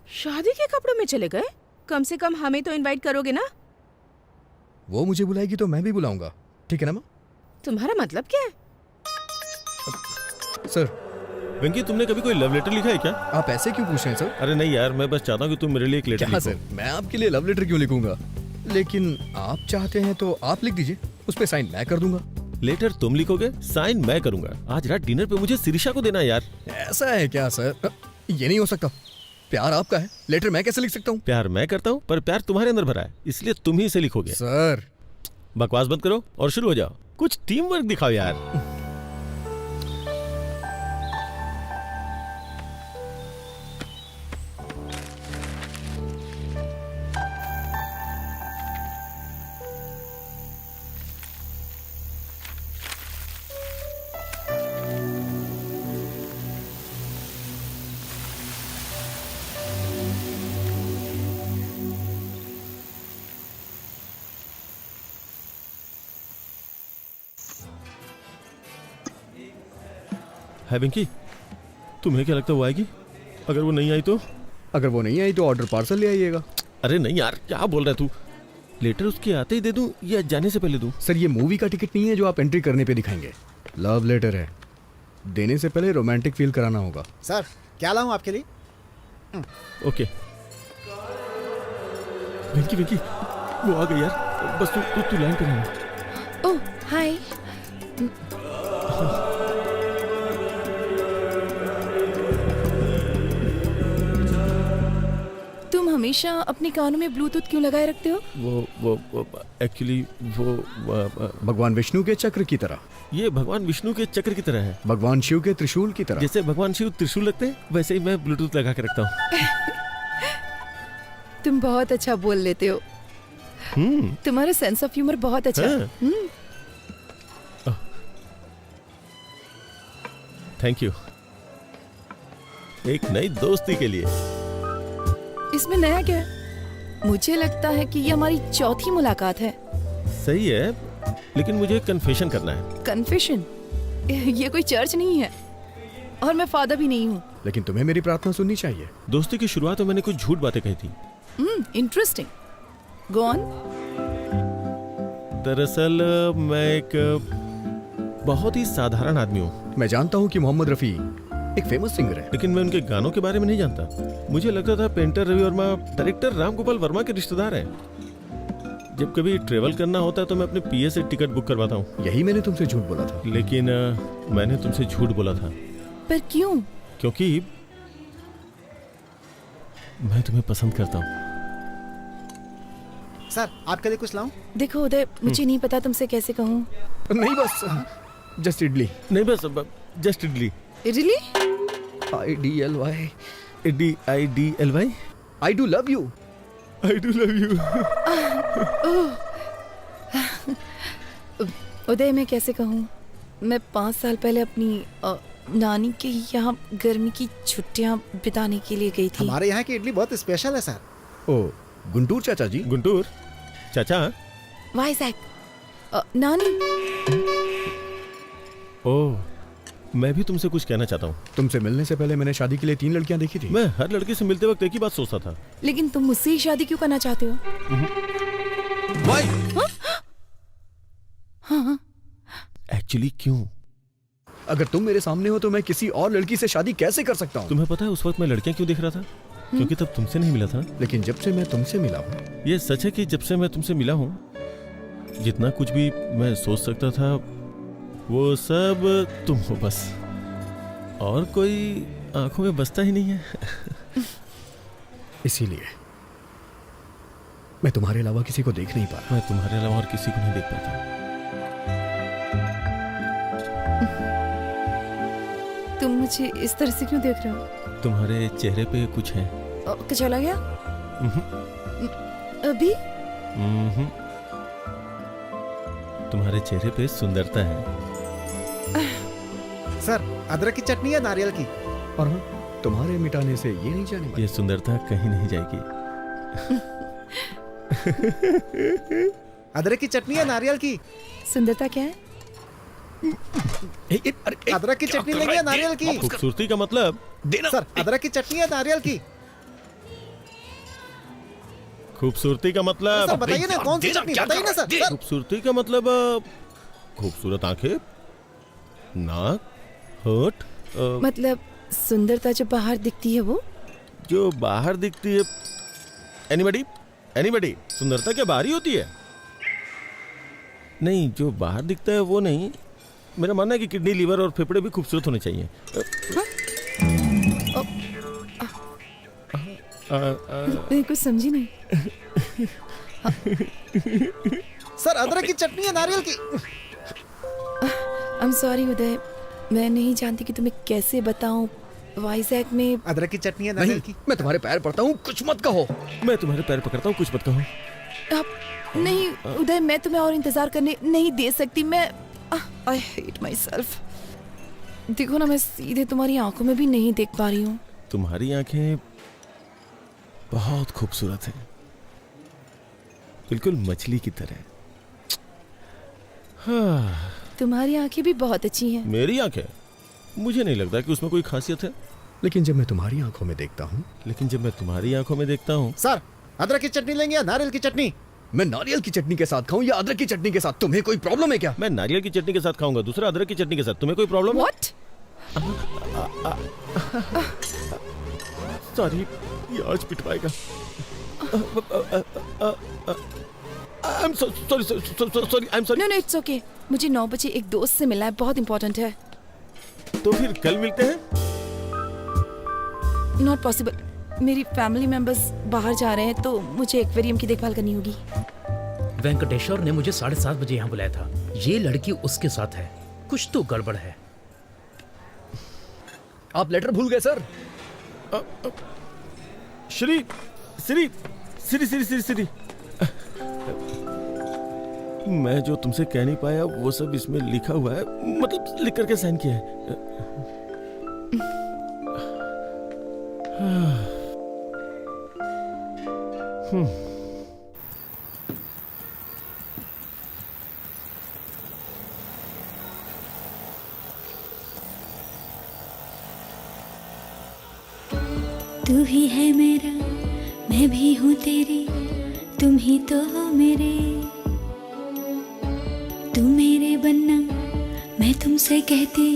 शादी के कपड़ों में चले गए? कम से कम हमें तो इनवाइट करोगे ना? वो मुझे बुलाएगी तो मैं भी बुलाऊंगा, ठीक है ना माँ? तुम्हारा मतलब क्या है? सर, वेंकी, तुमने कभी कोई लव लेटर लिखा है क्या? आप ऐसे क्यों पूछ रहे हैं सर? अरे नहीं यार, मैं बस चाहता हूँ कि तुम मेरे लिए एक लेटर क्या लिखो। सर, मैं आपके लिए लव लेटर क्यों लिखूंगा? लेकिन आप चाहते हैं तो आप लिख दीजिए, उस पे साइन मैं कर दूंगा। लेटर तुम लिखोगे, साइन मैं करूंगा। आज रात डिनर पे मुझे शिरीषा को देना है यार। ऐसा है क्या सर? ये नहीं हो सकता। प्यार आपका है, लेटर मैं कैसे लिख सकता हूँ? प्यार मैं करता हूँ, पर प्यार तुम्हारे अंदर भरा है, इसलिए तुम ही इसे लिखोगे। सर बकवास बंद करो और शुरू हो जाओ। कुछ टीम वर्क दिखाओ यार। है बेंकी, तुम्हें क्या लगता है वो आएगी? अगर वो नहीं आई तो? अगर वो नहीं आई तो ऑर्डर पार्सल ले आइएगा। अरे नहीं यार, क्या बोल रहा है तू? लेटर उसके आते ही दे दूं या जाने से पहले दूं? सर ये मूवी का टिकट नहीं है जो आप एंट्री करने पे दिखाएंगे। लव लेटर है, देने से पहले रोमांटिक फील कराना होगा। सर क्या लाऊं आपके लिए? ओके। बेंकी बेंकी, वो आ गई यार। बस तू लाइन पे रहना। ओह हाय। तुम हमेशा अपने कानों में ब्लूटूथ क्यों लगाए रखते हो? वो एक्चुअली वो भगवान विष्णु के चक्र की तरह। ये भगवान विष्णु के चक्र की तरह है। भगवान शिव के त्रिशूल की तरह। जैसे भगवान शिव त्रिशूल रखते हैं, वैसे ही मैं ब्लूटूथ लगा के रखता हूँ। तुम बहुत अच्छा बोल लेते हो। तुम्हारा सेंस ऑफ ह्यूमर बहुत अच्छा है। Thank you. एक नई दोस्ती के लिए। इसमें नया क्या है? मुझे लगता है कि ये हमारी चौथी मुलाकात है। सही है, लेकिन मुझे कन्फेशन करना है। कन्फेशन? ये कोई चर्च नहीं है और मैं फादर भी नहीं हूँ। लेकिन तुम्हें मेरी प्रार्थना सुननी चाहिए। दोस्ती की शुरुआत में मैंने कुछ झूठ बातें कही थी। इंटरेस्टिंग। Go on. दरअसल मैं एक बहुत ही साधारण आदमी हूँ। मैं जानता हूँ कि मोहम्मद रफी एक फेमस सिंगर है, लेकिन मैं उनके गानों के बारे में नहीं जानता। मुझे लगता था पेंटर रवि वर्मा डायरेक्टर राम गोपाल वर्मा के रिश्तेदार हैं। जब कभी ट्रेवल करना होता है तो मैं अपने पीए से टिकट बुक करवाता हूँ। यही मैंने तुमसे झूठ बोला था। लेकिन मैंने तुमसे झूठ बोला था। पर क्यों? क्योंकि मैं तुम्हें पसंद करता हूँ। सर आपके लिए कुछ लाऊं? देखो उदय, मुझे नहीं पता तुमसे कैसे कहूँ। नहीं बस जस्ट इडली। नहीं बस just idli. Idli? IDLY। IDLY। I do love you। I do love you। उदय मैं कैसे कहूँ? मैं 5 साल पहले अपनी नानी के यहाँ गर्मी की छुट्टियाँ बिताने के लिए गई थी। हमारे यहाँ की इडली बहुत स्पेशल है सर। ओ गुंटूर चाचा जी। गुंटूर चाचा। वाइजैक। नानी। ओह, मैं भी तुमसे कुछ कहना चाहता हूँ। तुमसे मिलने से पहले मैंने शादी के लिए 3 लड़कियां देखी थी। मैं हर लड़के से मिलते वक्त एक ही बात सोचता था। लेकिन तुम मुझसे ही शादी क्यों करना चाहते हो? हाँ? एक्चुअली क्यों? अगर तुम मेरे सामने हो तो मैं किसी और लड़की से शादी कैसे कर सकता हूँ? तुम्हें पता है उस वक्त मैं लड़कियां क्यों देख रहा था? क्योंकि तब तुमसे नहीं मिला था। लेकिन जब से मैं तुमसे मिला हूँ। ये सच है कि जब से मैं तुमसे मिला हूँ, जितना कुछ भी मैं सोच सकता था वो सब तुम हो बस। और कोई आंखों में बसता ही नहीं है। इसीलिए मैं तुम्हारे अलावा किसी को देख नहीं पा रहा। मैं तुम्हारे अलावा और किसी को नहीं देख पाता। तुम मुझे इस तरह से क्यों देख रहे हो? तुम्हारे चेहरे पे कुछ है। चला गया? अभी? तुम्हारे चेहरे पे सुंदरता है। सर अदरक की चटनी है नारियल की? और हाँ, तुम्हारे मिटाने से ये नहीं जाने वाली। ये सुंदरता कहीं नहीं जाएगी। अदरक की चटनी है नारियल की? सुंदरता क्या है? अदरक की चटनी लेंगे नारियल की? खूबसूरती का मतलब देना। सर अदरक की चटनी है नारियल की? खूबसूरती का मतलब सर बताइए ना कौन सी चटनी, बताइए ना सर। खूबसूरती का मतलब खूबसूरत आंखें, नाक, होठ, मतलब सुंदरता जो बाहर दिखती है वो? जो बाहर दिखती है। एनीबडी सुंदरता क्या बाहर ही होती है? नहीं, जो बाहर दिखता है वो नहीं। मेरा मानना है कि किडनी, लीवर और फेफड़े भी खूबसूरत होने चाहिए। मैं कुछ समझी नहीं। सर अदरक की चटनी है नारियल की। I'm sorry उदय, मैं नहीं जानती कि तुम्हें कैसे बताऊं। वाइजैक में अदरक की चटनी है नारियल की। मैं तुम्हारे पैर पड़ता हूँ, कुछ मत कहो। मैं तुम्हारे पैर पकड़ता हूँ, कुछ मत कहो। आप नहीं उदय, मैं तुम्हें और इंतजार करने नहीं दे सकती। मैं I hate myself। देखो ना, मैं सीधे तुम्हारी आंखों में भी नहीं देख पा रही हूँ। तुम्हारी आंखें बहुत खूबसूरत हैं, बिल्कुल मछली की तरह। हाँ। तुम्हारी आंखें भी बहुत अच्छी हैं। मेरी आंखें? मुझे नहीं लगता कि उसमें कोई खासियत है। लेकिन जब मैं तुम्हारी आंखों में देखता हूँ। सर अदरक की चटनी लेंगे या नारियल की चटनी? मैं नारियल की चटनी के साथ खाऊं या अदरक की चटनी के साथ? तुम्हें कोई प्रॉब्लम है क्या? मैं नारियल की चटनी के साथ खाऊंगा, दूसरा अदरक की चटनी के साथ। तुम्हें कोई प्रॉब्लम है? सॉरी, ये आज पिटवाएगा। I'm sorry। No, it's okay। मुझे 9 बजे एक दोस्त से मिलना है, बहुत इंपॉर्टेंट है। तो फिर कल मिलते हैं? Not possible। मेरी फैमिली मेंबर्स बाहर जा रहे हैं तो मुझे एक्वेरियम की देखभाल करनी होगी। वेंकटेश्वर ने मुझे 7:30 बजे यहाँ बुलाया था। ये लड़की उसके साथ है, कुछ तो गड़बड़ है। आप लेटर भूल गए सर। श्री मैं जो तुमसे कह नहीं पाया वो सब इसमें लिखा हुआ है, मतलब लिख करके साइन किया है। तू ही है मेरा, मैं भी हूँ तेरी, तुम ही तो हो मेरे। तू मेरे बनना, मैं तुमसे कहती,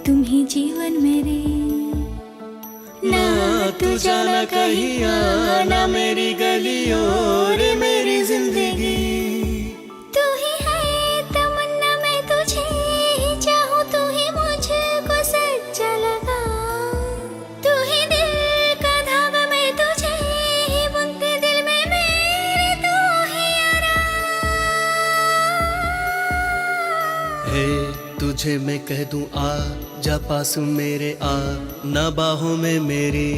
तुम ही जीवन मेरे। ना तू जाना कहीं ना मेरी गलियों रे मेरी जिंदगी। तू ही है तमन्ना, मैं तुझे ही चाहूँ, तू ही मुझको सच्चा लगा। तू ही दिल का धागा, मैं तुझे ही बुनती दिल में मेरे, तू ही हे तुझे मैं कह दूं आ जा पास मेरे, आ ना बाहों में मेरी।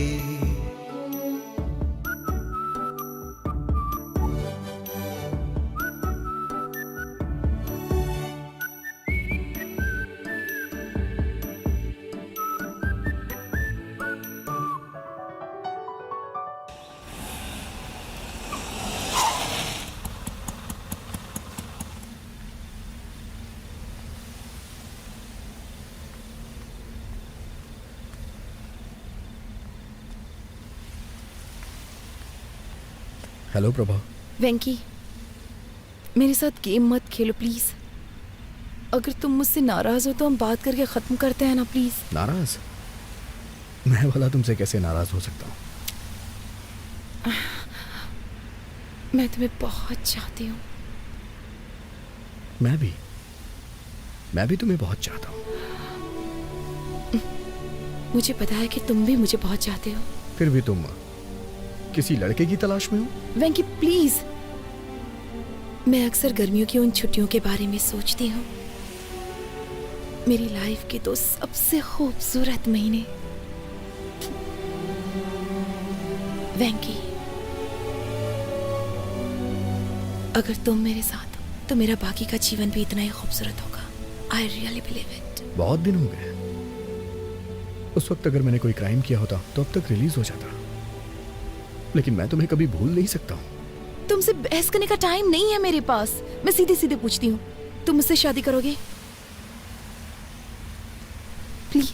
हेलो प्रभा। वेंकी, मेरे साथ गेम मत खेलो प्लीज। अगर तुम मुझसे नाराज हो तो हम बात करके खत्म करते हैं ना प्लीज। नाराज? मैं भला तुमसे कैसे नाराज हो सकता हूँ? मैं तुम्हें बहुत चाहती हूँ। मैं भी तुम्हें बहुत चाहता हूँ। मुझे पता है कि तुम भी मुझे बहुत चाहते हो। फिर भी तुम किसी लड़के की तलाश में हो? वेंकी प्लीज, मैं अक्सर गर्मियों की उन छुट्टियों के बारे में सोचती हूँ। मेरी लाइफ के 2 सबसे खूबसूरत महीने। वेंकी, अगर तुम मेरे साथ हो तो मेरा बाकी का जीवन भी इतना ही खूबसूरत होगा। I really believe it. बहुत दिन हो गए। उस वक्त अगर मैंने कोई क्राइम किया होता तो अब तक रिलीज हो जाता, लेकिन मैं तुम्हें कभी भूल नहीं सकता हूँ। तुमसे बहस करने का टाइम नहीं है मेरे पास। मैं सीधे सीधे पूछती हूँ, तुम मुझसे शादी करोगे? प्लीज।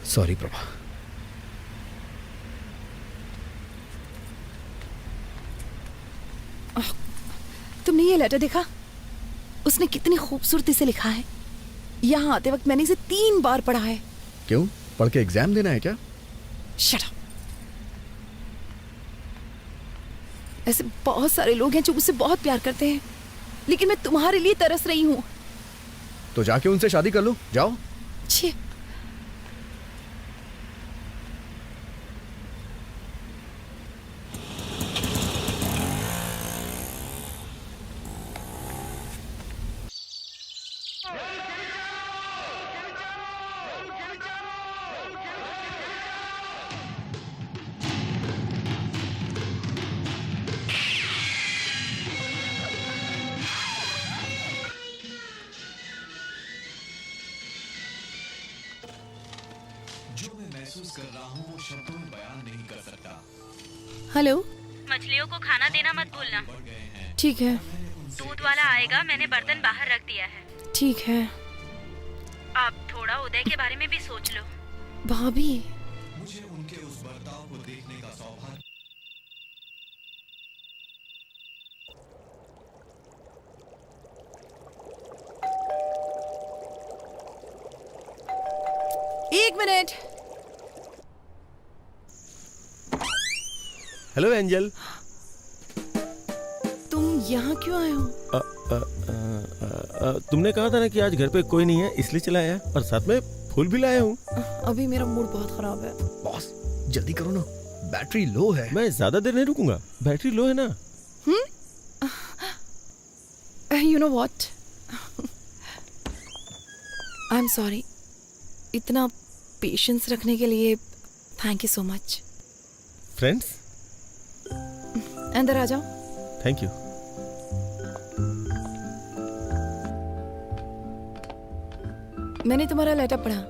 सॉरी प्रभा। तुमने ये लेटर देखा? उसने कितनी खूबसूरती से लिखा है। यहाँ आते वक्त मैंने इसे 3 बार पढ़ा है। क्यों? पढ़ के एग्जाम देना है क्या? Shut up. ऐसे बहुत सारे लोग हैं जो मुझसे बहुत प्यार करते हैं, लेकिन मैं तुम्हारे लिए तरस रही हूँ। तो जाके उनसे शादी कर लो, जाओ। छी। हेलो। मछलियों को खाना देना मत भूलना। ठीक है। दूध वाला आएगा, मैंने बर्तन बाहर रख दिया है। ठीक है। अब थोड़ा उदय के बारे में भी सोच लो। भाभी, मुझे उनके उस बर्ताव को देखने का सौभाग्य। एक मिनट। Hello angel. तुम यहाँ क्यों आए हो? तुमने कहा था ना कि आज घर पे कोई नहीं है, इसलिए चला आया, और साथ में फूल भी लाया हूँ। अभी मेरा मूड बहुत खराब है। बॉस जल्दी करो ना, बैटरी लो है। मैं ज्यादा देर नहीं रुकूंगा, बैटरी लो है ना। You know what, I am sorry. इतना पेशेंस रखने के लिए thank you so much. Friends, अंदर आ जाओ। Thank you. मैंने तुम्हारा लेटर पढ़ा।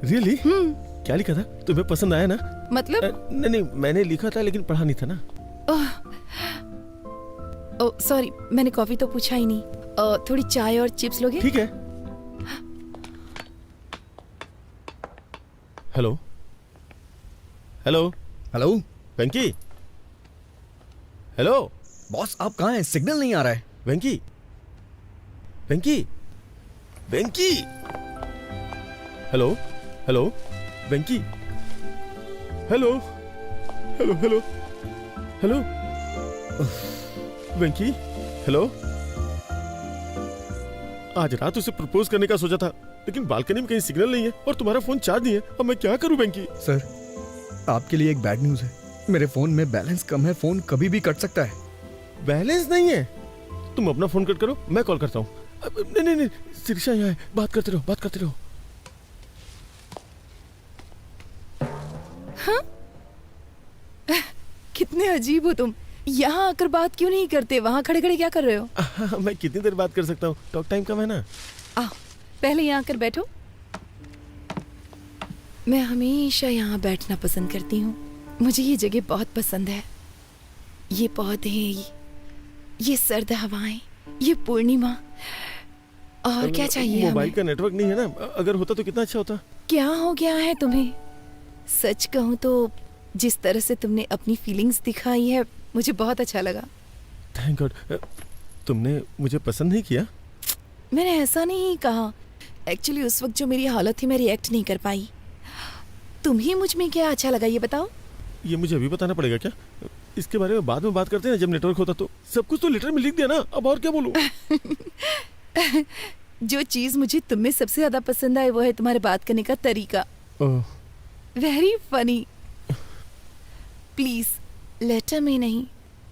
रियली? क्या लिखा था? तुम्हें पसंद आया ना? मतलब? नहीं, मैंने लिखा था लेकिन पढ़ा नहीं था ना। ओह सॉरी, मैंने कॉफी तो पूछा ही नहीं। थोड़ी चाय और चिप्स लोगे? ठीक है। हेलो हेलो हेलो वेंकी। हेलो बॉस, आप कहाँ हैं? सिग्नल नहीं आ रहा है। वेंकी, वेंकी, वेंकी। हेलो हेलो वेंकी। हेलो हेलो हेलो हेलो वेंकी। हेलो। आज रात उसे प्रपोज करने का सोचा था, लेकिन बालकनी में कहीं सिग्नल नहीं है और तुम्हारा फोन चार्ज नहीं है। अब मैं क्या करूं वेंकी? सर, आपके लिए एक बैड न्यूज है। मेरे फोन में बैलेंस कम है, फोन कभी भी कट सकता है। बैलेंस नहीं है? तुम अपना फोन कट करो, मैं कॉल करता हूँ। नहीं नहीं, शिरीषा यहाँ है, बात करते रहो, बात करते रहो। हाँ? कितने अजीब हो तुम। यहाँ आकर बात क्यों नहीं करते? वहाँ खड़े खड़े क्या कर रहे हो? मैं कितनी देर बात कर सकता हूँ, टॉक टाइम कम है ना। पहले यहाँ आकर बैठो। मैं हमेशा यहाँ बैठना पसंद करती हूँ। मुझे ये जगह बहुत पसंद है। ये पौधे, ये सर्द हवाएं, ये पूर्णिमा, और क्या चाहिए? मोबाइल का नेटवर्क नहीं है ना, अगर होता तो कितना अच्छा होता। क्या हो गया है तुम्हें? सच कहूँ तो जिस तरह से तुमने अपनी फीलिंग्स दिखाई है, मुझे बहुत अच्छा लगा। Thank God. तुमने मुझे पसंद नहीं किया? मैंने ऐसा नहीं कहा। एक्चुअली उस वक्त जो मेरी हालत थी, मैं रिएक्ट नहीं कर पाई। तुम्हें मुझ में क्या अच्छा लगा ये बताओ? ये मुझे अभी बताना पड़ेगा क्या? इसके बारे में बाद में बात करते हैं जब नेटवर्क होता तो। सब कुछ तो लेटर में लिख दिया ना, अब और क्या बोलूं? जो चीज मुझे तुम में सबसे ज्यादा पसंद आई वो है तुम्हारे बात करने का तरीका। Very funny. प्लीज लेटर में नहीं,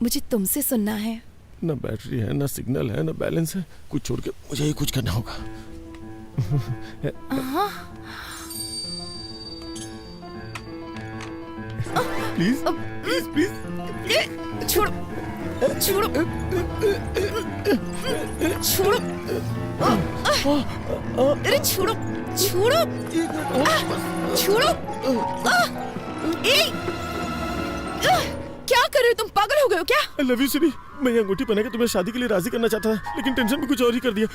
मुझे तुमसे सुनना है। ना बैटरी है, ना सिग्नल है, ना बैलेंस है। कुछ छोड़ के मुझे ही कुछ करना होगा। Please please please. छोड़ो छोड़ो छोड़ो। अरे छोड़ो छोड़ो छोड़ो। क्या कर रहे हो तुम? पागल हो गए हो क्या? आई लव यू सिरी। मैं ये अंगूठी पहना के तुम्हें शादी के लिए राजी करना चाहता था, लेकिन टेंशन में कुछ और ही कर दिया।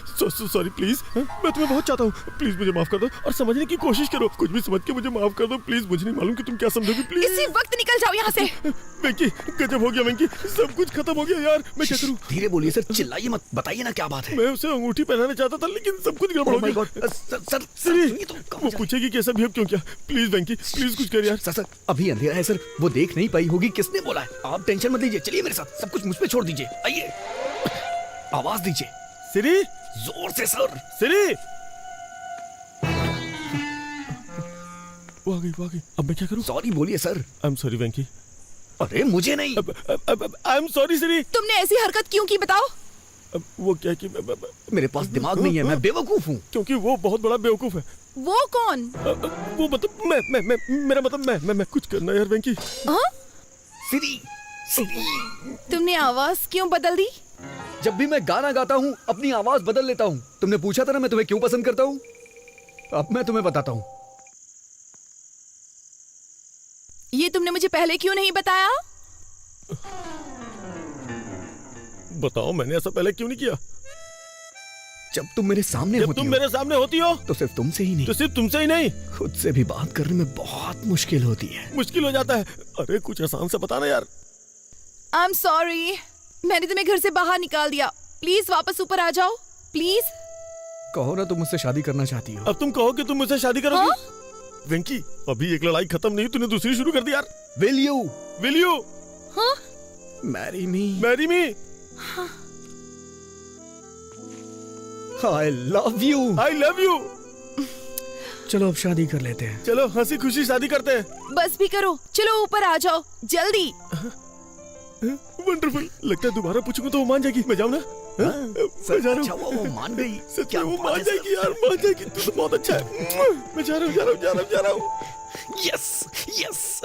Sorry please. मैं तुम्हें बहुत चाहता हूँ, प्लीज मुझे माफ कर दो और समझने की कोशिश करो। कुछ भी समझ के मुझे माफ कर दो प्लीज। मुझे नहीं मालूम कि तुम क्या समझोगी। प्लीज इसी वक्त निकल जाओ यहाँ से। वेंकी, गजब हो गया वेंकी, सब कुछ खत्म हो गया यार। मैं क्या करूँ? धीरे बोलिए सर, चिल्लाइए मत, बताइए ना क्या बात है। मैं उसे अंगूठी पहनाना चाहता था, लेकिन सब कुछ गड़बड़ हो गया। सिरी, वो पूछेगी कैसा बिहेव क्यों किया। प्लीज वेंकी, प्लीज कुछ कर यार। सर अभी अंधेरा है सर, वो देख नहीं पाई होगी। किसने बोला है? आप टेंशन मत लीजिए, चलिए मेरे साथ, सब कुछ मुझ पे छोड़ दीजिए। आइए, आवाज दीजिए। सिरी, जोर से सर। सिरी, वो आ गई। अब मैं क्या करूं? सॉरी बोलिए सर। आई एम सॉरी वेंकी। अरे मुझे नहीं। आई एम सॉरी सिरी। तुमने ऐसी हरकत क्यों की बताओ? वो क्या कि मेरे पास दिमाग नहीं है, मैं बेवकूफ हूँ। क्योंकि वो बहुत बड़ा बेवकूफ है। वो कौन? वो मतलब मेरा मतलब मैं कुछ करना यार वेंकी। सिरी, तुमने आवाज क्यों बदल दी? जब भी मैं गाना गाता हूँ अपनी आवाज बदल लेता हूँ। तुमने पूछा था ना मैं तुम्हें क्यों पसंद करता हूँ। अब मैं तुम्हें बताता हूँ। ये तुमने मुझे पहले क्यों नहीं बताया? बताओ, मैंने ऐसा पहले क्यों नहीं किया? जब तुम मेरे सामने होती हो, तुम मेरे सामने होती हो तो सिर्फ तुमसे ही नहीं, तो सिर्फ तुमसे ही नहीं, खुद से भी बात करने में बहुत मुश्किल होती है। मुश्किल हो जाता है। अरे कुछ आसान से बताना यार। आई एम सॉरी, मैंने तुम्हें घर से बाहर निकाल दिया। प्लीज वापस ऊपर आ जाओ, प्लीज। कहो ना तुम मुझसे शादी करना चाहती हो। अब तुम कहो कि तुम मुझसे शादी करोगी। वेंकी, अभी एक लड़ाई खत्म नहीं, तूने दूसरी शुरू कर दी यार। Will you marry me? I love you। चलो अब शादी कर लेते हैं। चलो हंसी खुशी शादी करते हैं। बस भी करो, चलो ऊपर आ जाओ जल्दी। वंडरफुल। लगता है दोबारा पूछूंगा तो वो मान जाएगी। मैं जाऊँ ना? मैं जा रहा हूँ। वो मान गई। सच में वो मान जाएगी यार, मान जाएगी। तू तो बहुत अच्छा है। मैं जा रहा हूँ। यस।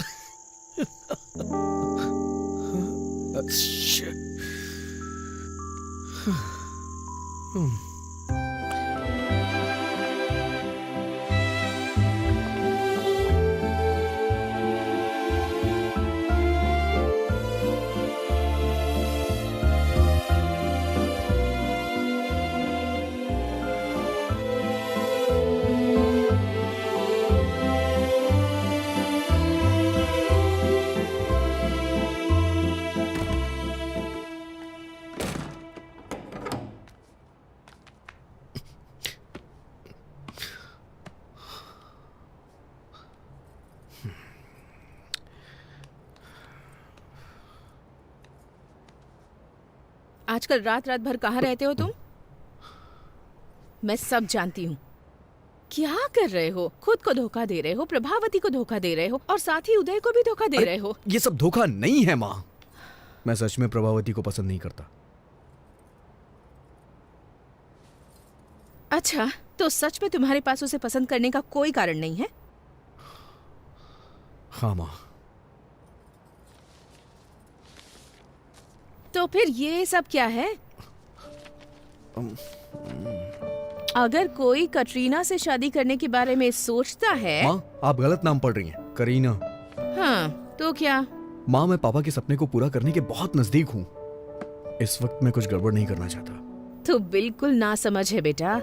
आजकल रात भर कहाँ रहते हो तुम? मैं सब जानती हूँ। क्या कर रहे हो? खुद को धोखा दे रहे हो, प्रभावती को धोखा दे रहे हो और साथ ही उदय को भी धोखा दे रहे हो। ये सब धोखा नहीं है माँ। मैं सच में प्रभावती को पसंद नहीं करता। अच्छा, तो सच में तुम्हारे पास उसे पसंद करने का कोई कारण नहीं है? हाँ माँ। तो फिर ये सब क्या है? अगर कोई कटरीना से शादी करने के बारे में सोचता है। माँ, आप गलत नाम पढ़ रही हैं। करीना। हाँ, तो क्या? माँ, मैं पापा के सपने को पूरा करने के बहुत नजदीक हूँ। इस वक्त मैं कुछ गड़बड़ नहीं करना चाहता। तो बिल्कुल ना समझ है बेटा।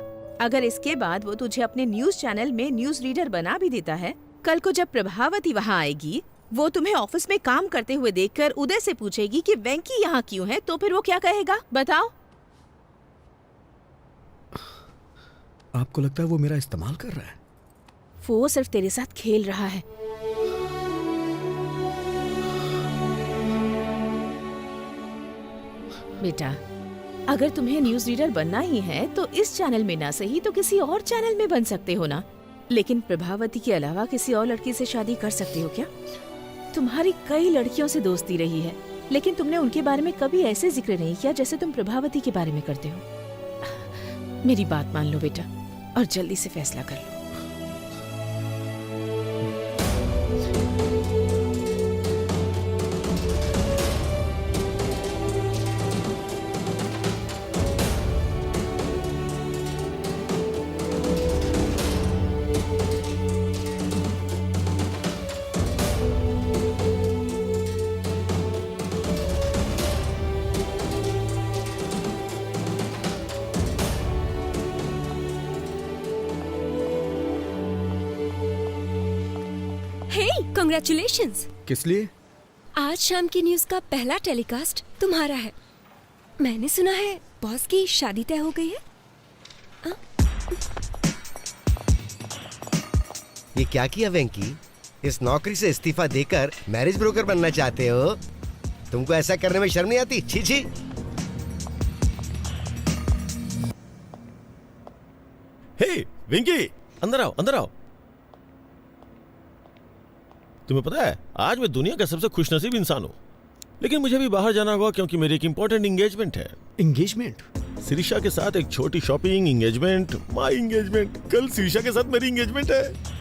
अगर इसके बाद वो तुझे अपने न्यूज चैनल में न्यूज रीडर बना भी देता है, कल को जब प्रभावती वहाँ आएगी, वो तुम्हें ऑफिस में काम करते हुए देखकर उदय से पूछेगी कि वेंकी यहाँ क्यों है, तो फिर वो क्या कहेगा बताओ? आपको लगता है वो मेरा इस्तेमाल कर रहा है? वो सिर्फ तेरे साथ खेल रहा है। बेटा, अगर तुम्हें न्यूज रीडर बनना ही है तो इस चैनल में ना सही तो किसी और चैनल में बन सकते हो ना। लेकिन प्रभावती के अलावा किसी और लड़की से शादी कर सकते हो क्या? तुम्हारी कई लड़कियों से दोस्ती रही है, लेकिन तुमने उनके बारे में कभी ऐसे जिक्र नहीं किया जैसे तुम प्रभावती के बारे में करते हो। मेरी बात मान लो बेटा और जल्दी से फैसला कर लो। कॉन्ग्रेचुलेशंस। किस लिए? आज शाम की न्यूज का पहला टेलीकास्ट तुम्हारा है। मैंने सुना है बॉस की शादी तय हो गई है। ये क्या किया वेंकी? इस नौकरी से इस्तीफा देकर मैरिज ब्रोकर बनना चाहते हो? तुमको ऐसा करने में शर्म नहीं आती? छी छी। हे वेंकी, अंदर आओ, अंदर आओ। तुम्हें पता है आज मैं दुनिया का सबसे खुशनसीब इंसान हूँ, लेकिन मुझे भी बाहर जाना होगा क्योंकि मेरी एक इंपॉर्टेंट एंगेजमेंट है। एंगेजमेंट? शिरीषा के साथ एक छोटी शॉपिंग, एंगेजमेंट, माय एंगेजमेंट। कल शिरीषा के साथ मेरी एंगेजमेंट है।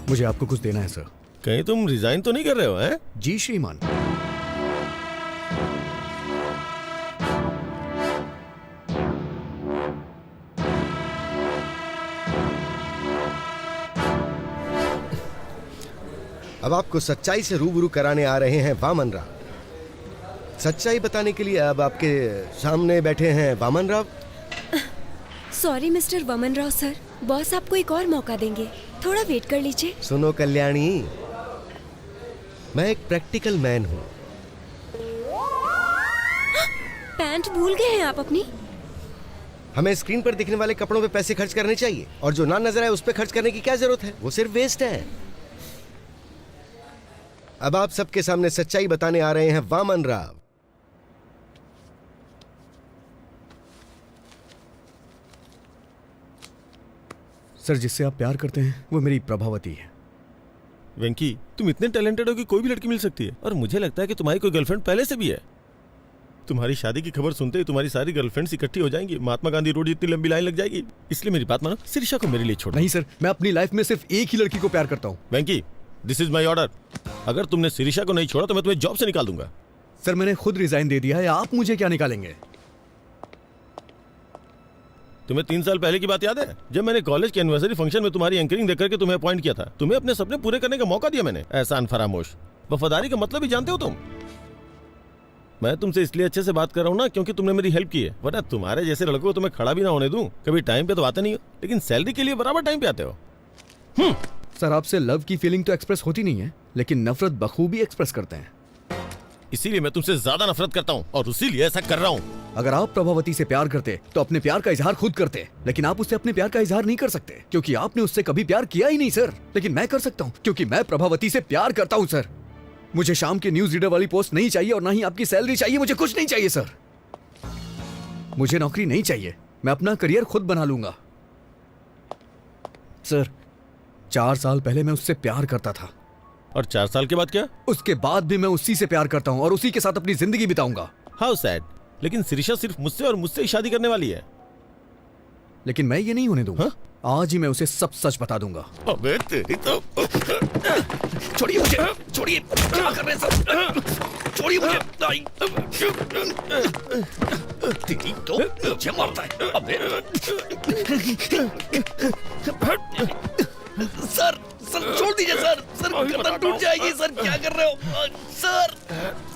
मुझे आपको कुछ देना है सर। कहीं तुम रिजाइन तो नहीं कर रहे हो? हैं? जी श्रीमान। अब आपको सच्चाई से रूबरू कराने आ रहे हैं वामन राव। सच्चाई बताने के लिए अब आपके सामने बैठे हैं Vaman Rao. Sorry mister Vaman Rao sir, boss आपको एक और मौका देंगे, थोड़ा वेट कर लीजिए। सुनो कल्याणी, मैं एक प्रैक्टिकल मैन हूँ। पैंट भूल गए हैं आप अपनी? हमें स्क्रीन पर दिखने वाले कपड़ों पे पैसे खर्च करने चाहिए, और जो ना नजर आए उस पे खर्च करने की क्या जरूरत है? वो सिर्फ वेस्ट है। अब आप सबके सामने सच्चाई बताने आ रहे हैं वामन राव। सर, जिससे आप प्यार करते हैं वो मेरी प्रभावती है। वेंकी, तुम इतने टैलेंटेड हो कि कोई भी लड़की मिल सकती है, और मुझे लगता है कि तुम्हारी कोई गर्लफ्रेंड पहले से भी है। तुम्हारी शादी की खबर सुनते ही तुम्हारी सारी गर्लफ्रेंड्स इकट्ठी हो जाएंगी, महात्मा गांधी रोड जितनी लंबी लाइन लग जाएगी। इसलिए मेरी बात मानो, शिरीषा को मेरे लिए छोड़ो। नहीं सर, मैं अपनी लाइफ में सिर्फ एक ही लड़की को प्यार करता हूँ। वेंकी, दिस इज माई ऑर्डर। अगर तुमने शिरीषा को नहीं छोड़ा तो मैं तुम्हें जॉब से निकाल दूंगा। सर, मैंने खुद रिजाइन दे दिया है, आप मुझे क्या निकालेंगे? तुम्हें 3 साल पहले की बात याद है, जब मैंने कॉलेज के एनिवर्सरी फंक्शन में तुम्हारी एंकरिंग देख करके तुम्हें अपॉइंट किया था? तुम्हें अपने सपने पूरे करने का मौका दिया मैंने। एहसान फरामोश। वफादारी का मतलब ही जानते हो तुम? मैं तुमसे इसलिए अच्छे से बात कर रहा हूँ ना क्योंकि तुमने मेरी हेल्प की है, वरना तुम्हारे जैसे लड़कों को तुम्हें खड़ा भी ना होने दूं। कभी टाइम पे तो आते नहीं हो, लेकिन सैलरी के लिए बराबर टाइम पे आते हो। सर, आपसे लव की फीलिंग तो एक्सप्रेस होती नहीं है, लेकिन नफरत बखूबी एक्सप्रेस करते हैं। इसीलिए मैं तुमसे ज्यादा नफरत करता हूँ और इसीलिए ऐसा कर रहा हूँ। अगर आप प्रभावती से प्यार करते तो अपने प्यार का इजहार खुद करते, लेकिन आप उससे अपने प्यार का इजहार नहीं कर सकते क्योंकि आपने उससे कभी प्यार किया ही नहीं सर। लेकिन मैं कर सकता हूँ क्योंकि मैं प्रभावती से प्यार करता हूँ सर। मुझे शाम के न्यूज रीडर वाली पोस्ट नहीं चाहिए और ना ही आपकी सैलरी चाहिए। मुझे कुछ नहीं चाहिए सर। मुझे नौकरी नहीं चाहिए, मैं अपना करियर खुद बना लूंगा। सर, 4 साल पहले मैं उससे प्यार करता था। और 4 साल के बाद क्या? उसके बाद भी मैं उसी से प्यार करता हूँ और उसी के साथ अपनी जिंदगी बिताऊंगा। How sad. लेकिन शिरीषा सिर्फ मुझसे और मुझसे ही शादी करने वाली है। लेकिन मैं ये नहीं होने दूंगा। आज ही मैं उसे सब सच बता दूंगा। अबे तेरी तो। छोड़िए मुझे, छोड़िए। क्या कर रहे हैं सब? छोड़िए मुझे। तेरी तो मुझे मारता है। अबे सर, सर छोड़ दीजिए सर। सर गर्दन टूट जाएगी सर। क्या कर रहे हो सर?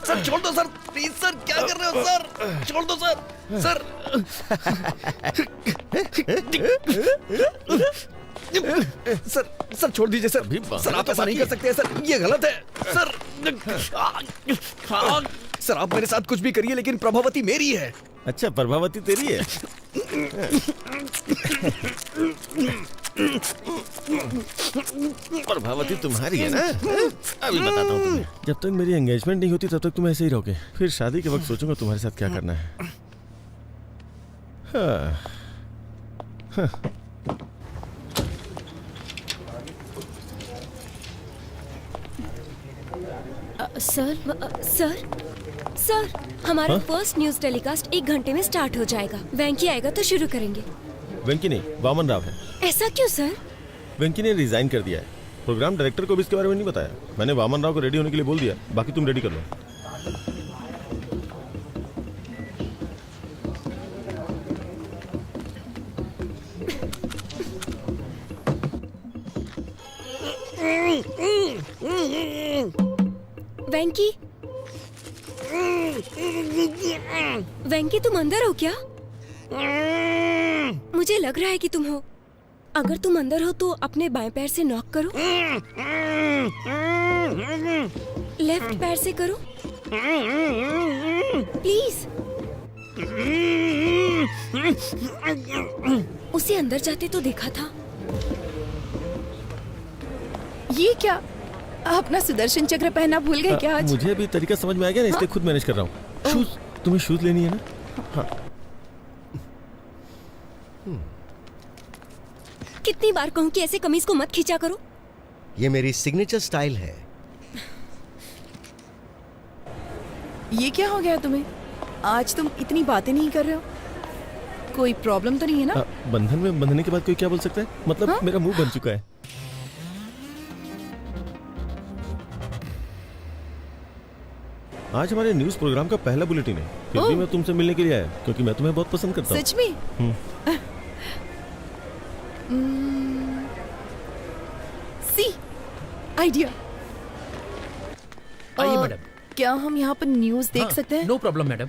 सर छोड़ दो सर, प्लीज सर। क्या कर रहे हो सर? छोड़ दो सर। सर सर, सर छोड़ दीजिए सर। सर आप ऐसा नहीं कर सकते सर, ये गलत है सर। सर आप मेरे साथ कुछ भी करिए लेकिन प्रभावती मेरी है। अच्छा, प्रभावती तेरी है? प्रभावती तुम्हारी है ना? अभी बताता हूँ तुम्हें। जब तक मेरी एंगेजमेंट नहीं होती तब तक तुम ऐसे ही रहोगे, फिर शादी के वक्त सोचूंगा तुम्हारे साथ क्या करना है। सर सर, हमारा फर्स्ट न्यूज टेलीकास्ट 1 घंटे में स्टार्ट हो जाएगा। वेंकी आएगा तो शुरू करेंगे। वेंकी नहीं, वामन राव है। ऐसा क्यों सर? वेंकी ने रिजाइन कर दिया है। प्रोग्राम डायरेक्टर को भी इसके बारे में नहीं बताया। मैंने वामन राव को रेडी होने के लिए बोल दिया, बाकी तुम रेडी कर लो। वेंकी, वेंकी तुम अंदर हो क्या? मुझे लग रहा है कि तुम हो। अगर तुम अंदर हो तो अपने बाएं पैर से नॉक करो। लेफ्ट पैर से करो प्लीज। उसे अंदर जाते तो देखा था। ये क्या, अपना सुदर्शन चक्र पहनना भूल गए क्या आज? मुझे अभी तरीका समझ में आ गया ना, इसलिए खुद मैनेज कर रहा हूँ। शूज, तुम्हें शूज लेनी है ना? हाँ। कितनी बार कहूँ कि ऐसे कमीज को मत खींचा करो। ये मेरी सिग्नेचर स्टाइल है। ये क्या हो गया तुम्हें? आज तुम इतनी बातें नहीं कर रहे हो। कोई प्रॉब्लम तो नहीं है ना? बंधन में बंधने के बाद कोई क्या बोल सकता है? मतलब मेरा मुंह बन चुका है। आज हमारे न्यूज प्रोग्राम का पहला बुलेटिन है, फिर भी मैं तुमसे मिलने के लिए आया क्योंकि मैं तुम्हें बहुत पसंद करता हूँ। सच में? See idea. आइए मैडम। क्या हम यहाँ पर न्यूज देख सकते हैं? No problem madam.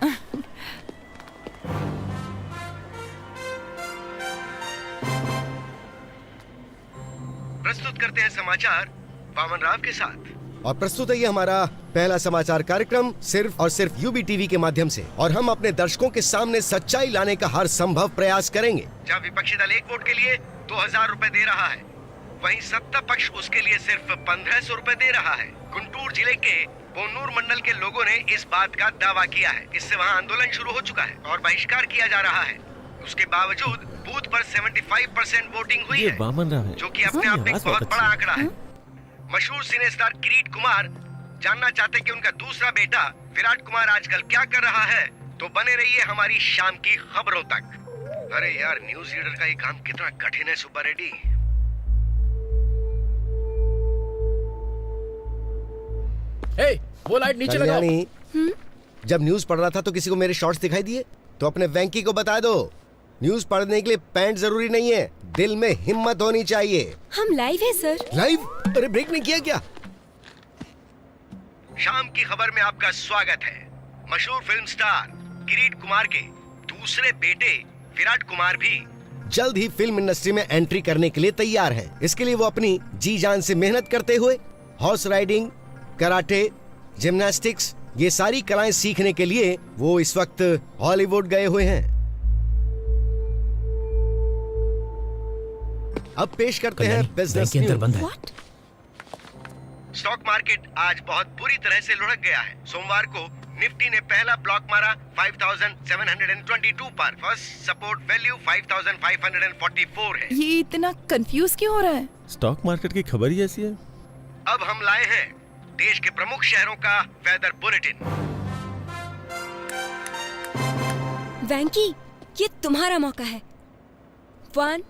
प्रस्तुत करते हैं समाचार वामन राव के साथ। और प्रस्तुत है ये हमारा पहला समाचार कार्यक्रम सिर्फ और सिर्फ यूबी टीवी के माध्यम से, और हम अपने दर्शकों के सामने सच्चाई लाने का हर संभव प्रयास करेंगे। जहाँ विपक्षी दल एक वोट के लिए 2000 रुपए दे रहा है, वहीं सत्ता पक्ष उसके लिए सिर्फ 1500 रुपए दे रहा है। गुंटूर जिले के बोनूर मंडल के लोगों ने इस बात का दावा किया है। इससे वहाँ आंदोलन शुरू हो चुका है और बहिष्कार किया जा रहा है। उसके बावजूद बूथ पर 75% वोटिंग हुई है, वामन राव है, जो कि अपने आप में एक बहुत बड़ा आंकड़ा है। मशहूर सिने स्टार किरीट कुमार जानना चाहते कि उनका दूसरा बेटा विराट कुमार आजकल क्या कर रहा है, तो बने रहिए हमारी शाम की खबरों तक। अरे यार, न्यूज रीडर का ये काम कितना कठिन है सुब्बा रेड्डी। वो लाइट नीचे लगाओ। जब न्यूज पढ़ रहा था तो किसी को मेरे शॉर्ट्स दिखाई दिए, तो अपने वेंकी को बता दो, न्यूज पढ़ने के लिए पैंट जरूरी नहीं है, दिल में हिम्मत होनी चाहिए। हम लाइव है सर। लाइव? अरे ब्रेक नहीं किया क्या? शाम की खबर में आपका स्वागत है। मशहूर फिल्म स्टार किरीट कुमार के दूसरे बेटे विराट कुमार भी जल्द ही फिल्म इंडस्ट्री में एंट्री करने के लिए तैयार हैं। इसके लिए वो अपनी जी जान से मेहनत करते हुए हॉर्स राइडिंग, कराटे, जिम्नास्टिक्स, ये सारी कलाएं सीखने के लिए वो इस वक्त हॉलीवुड गए हुए हैं। अब पेश करते हैं बिजनेस न्यूज। स्टॉक मार्केट आज बहुत बुरी तरह से लुढ़क गया है। सोमवार को निफ्टी ने पहला ब्लॉक मारा 5722 पर। फर्स्ट सपोर्ट वैल्यू 5544 है। ये इतना कंफ्यूज क्यों हो रहा है? स्टॉक मार्केट की खबर ही ऐसी है। अब हम लाए हैं देश के प्रमुख शहरों का वेदर बुलेटिन। वैंकी, ये तुम्हारा मौका है। 1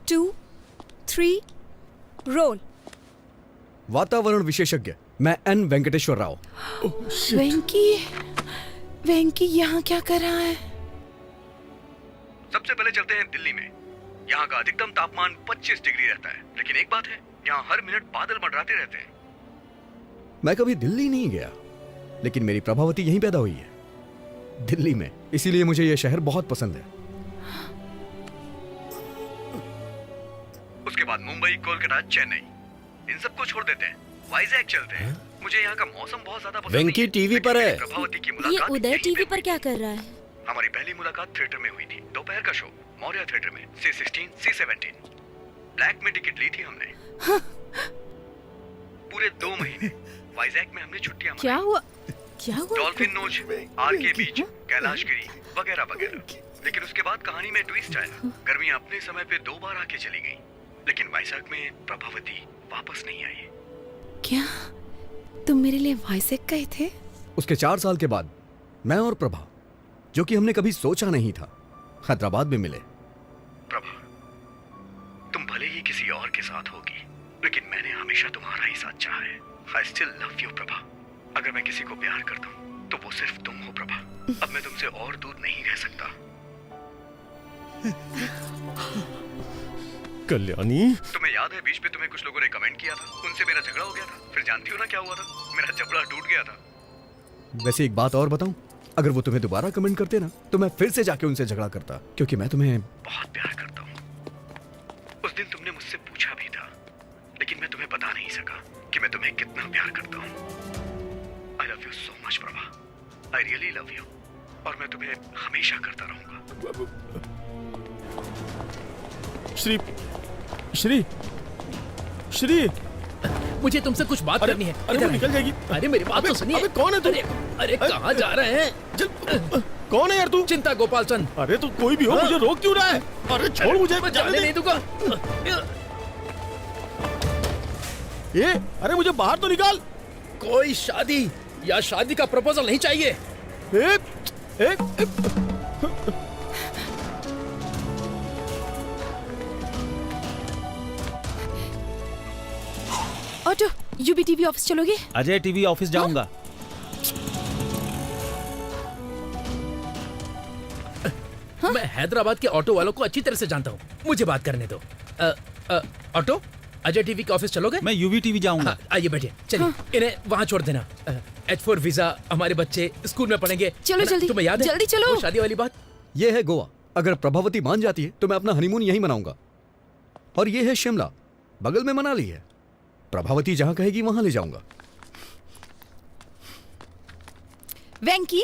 2 3 रोल। वातावरण विशेषज्ञ मैं एन वेंकटेश्वर राव। वेंकी यहाँ क्या कर रहा है? सबसे पहले चलते हैं दिल्ली में। यहाँ का अधिकतम तापमान 25 डिग्री रहता है, लेकिन एक बात है, यहाँ हर मिनट बादल मंडराते रहते हैं। मैं कभी दिल्ली नहीं गया, लेकिन मेरी प्रभावती यहीं पैदा हुई है, दिल्ली में, इसीलिए मुझे यह शहर बहुत पसंद है। उसके बाद मुंबई, कोलकाता, चेन्नई, इन सबको छोड़ देते हैं, वाइजैक चलते हैं। मुझे यहाँ का मौसम बहुत ज्यादा पसंद वेंकी टीवी पर है। प्रभावती की ये मुलाकात उदय टीवी पर क्या कर रहा है? हमारी पहली मुलाकात थिएटर में हुई थी, दोपहर का शो, मौर्य थिएटर में, C16, C17। ब्लैक में टिकट ली थी हमने। पूरे 2 महीने वाइजैक में हमने छुट्टियां क्या हुआ? क्या हुआ? डॉल्फिन नोच, आरके बीच, कैलाशगिरी वगैरह वगैरह। लेकिन उसके बाद कहानी में ट्विस्ट आया। गर्मियां अपने समय पे 2 बार आके चली गईं, लेकिन वाइजैक में प्रभावती वापस नहीं आई। क्या तुम मेरे लिए वाइजैक गए थे? उसके 4 साल के बाद मैं और प्रभा, जो कि हमने कभी सोचा नहीं था, हैदराबाद में मिले। प्रभा, तुम भले ही किसी और के साथ होगी, लेकिन मैंने हमेशा तुम्हारा ही साथ चाहा है। I still love you, Prabha. अगर मैं किसी को प्यार करता हूँ, तो वो सिर्फ तुम हो प्रभा। अब मैं तुमसे और दूर नहीं रह सकता। कल्याणी, तुम्हें याद है बीच पे तुम्हें कुछ लोगों ने कमेंट किया था, उनसे मेरा झगड़ा हो गया था। फिर जानती हो ना क्या हुआ था? मेरा जबड़ा टूट गया था। वैसे एक बात और बताऊं, अगर वो तुम्हें दोबारा कमेंट करते ना, तो मैं फिर से जाके उनसे झगड़ा करता, क्योंकि मैं तुम्हें बहुत प्यार करता हूँ। उस love you so much Prabha, I really love you, और मैं तुम्हें हमेशा करता रहूंगा। श्री श्री श्री मुझे तुमसे कुछ बात करनी है। अरे वो निकल जाएगी। अरे मेरी बात तो सुनिए। अबे कौन है तू? अरे कहाँ जा रहे हैं? कौन है यार तू? चिंता गोपाल चंद। अरे तू कोई भी हो, मुझे रोक क्यों रहा है? अरे छोड़ मुझे, मैं जाने नहीं दूंगा। ये अरे मुझे बाहर तो निकाल। कोई शादी या शादी का प्रपोजल नहीं चाहिए। ऑटो, यूबी टीवी ऑफिस चलोगे? अजय टीवी ऑफिस जाऊंगा। मैं हैदराबाद के ऑटो वालों को अच्छी तरह से जानता हूँ, मुझे बात करने दो। ऑटो, अजय टीवी के ऑफिस चलोगे? मैं यूवी टीवी जाऊंगा। आइए बैठिए, चलिए इन्हें वहाँ छोड़ देना। H4 वीजा, हमारे बच्चे स्कूल में पढ़ेंगे। चलो जल्दी, तुम्हें याद है जल्दी चलो। वो शादी वाली बात? ये है गोवा। अगर प्रभावती मान जाती है तो मैं अपना हनीमून यहीं मनाऊंगा। और ये है शिमला, बगल में मनाली है। प्रभावती जहां कहेगी वहां ले जाऊंगा। वेंकी,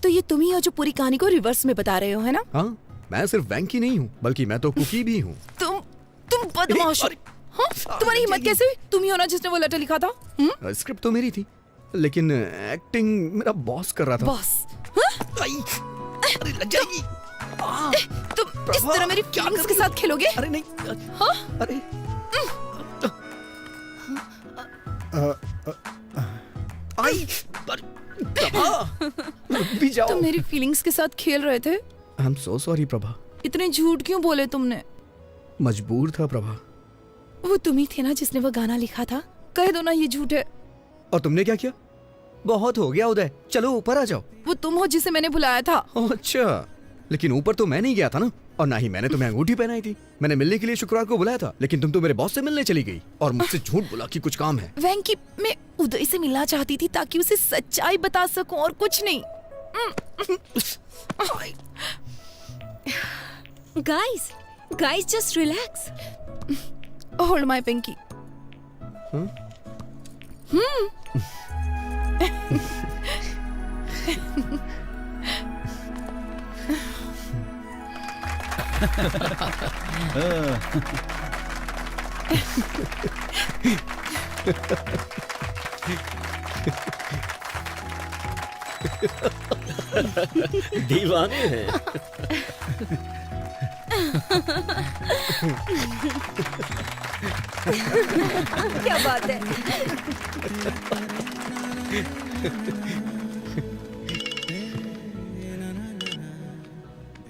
तो ये तुम ही हो जो पूरी कहानी को रिवर्स में बता रहे हो, है ना? हाँ, मैं सिर्फ वेंकी नहीं हूँ, बल्कि मैं तो कुकी भी हूँ। तुम बदमाश हो। हाँ? तुम्हारी हिम्मत कैसे हुई? तुम ही हो ना जिसने वो लेटर लिखा था? स्क्रिप्ट तो मेरी थी, लेकिन एक्टिंग मेरा बॉस कर रहा था। बॉस? लग जाएगी। तुम इस तरह मेरी फीलिंग्स के साथ खेलोगे? अरे नहीं। हाँ? अरे भी जाओ। तुम मेरी फीलिंग्स के साथ खेल रहे थे। I am so sorry Prabha. इतने झूठ क्यों बोले तुमने? मजबूर था प्रभा। वो तुम ही थे ना जिसने वो गाना लिखा था? कह दो ना ये झूठ है। और तुमने क्या किया? बहुत हो गया उदय, चलो ऊपर आ जाओ। वो तुम हो जिसे मैंने बुलाया था। अच्छा, लेकिन ऊपर तो मैं नहीं गया था ना, और ना ही मैंने तुम्हें अंगूठी पहनाई थी। मैंने मिलने के लिए शुक्रवार को बुलाया था, लेकिन तुम तो मेरे बॉस से मिलने चली गई और मुझसे झूठ बोला कि कुछ काम है। वेंकी, मैं उदय से मिलना चाहती थी ताकि उसे सच्चाई बता सकूं और कुछ नहीं। Guys just relax. Hold my pinky. दीवाने हैं। क्या बात है?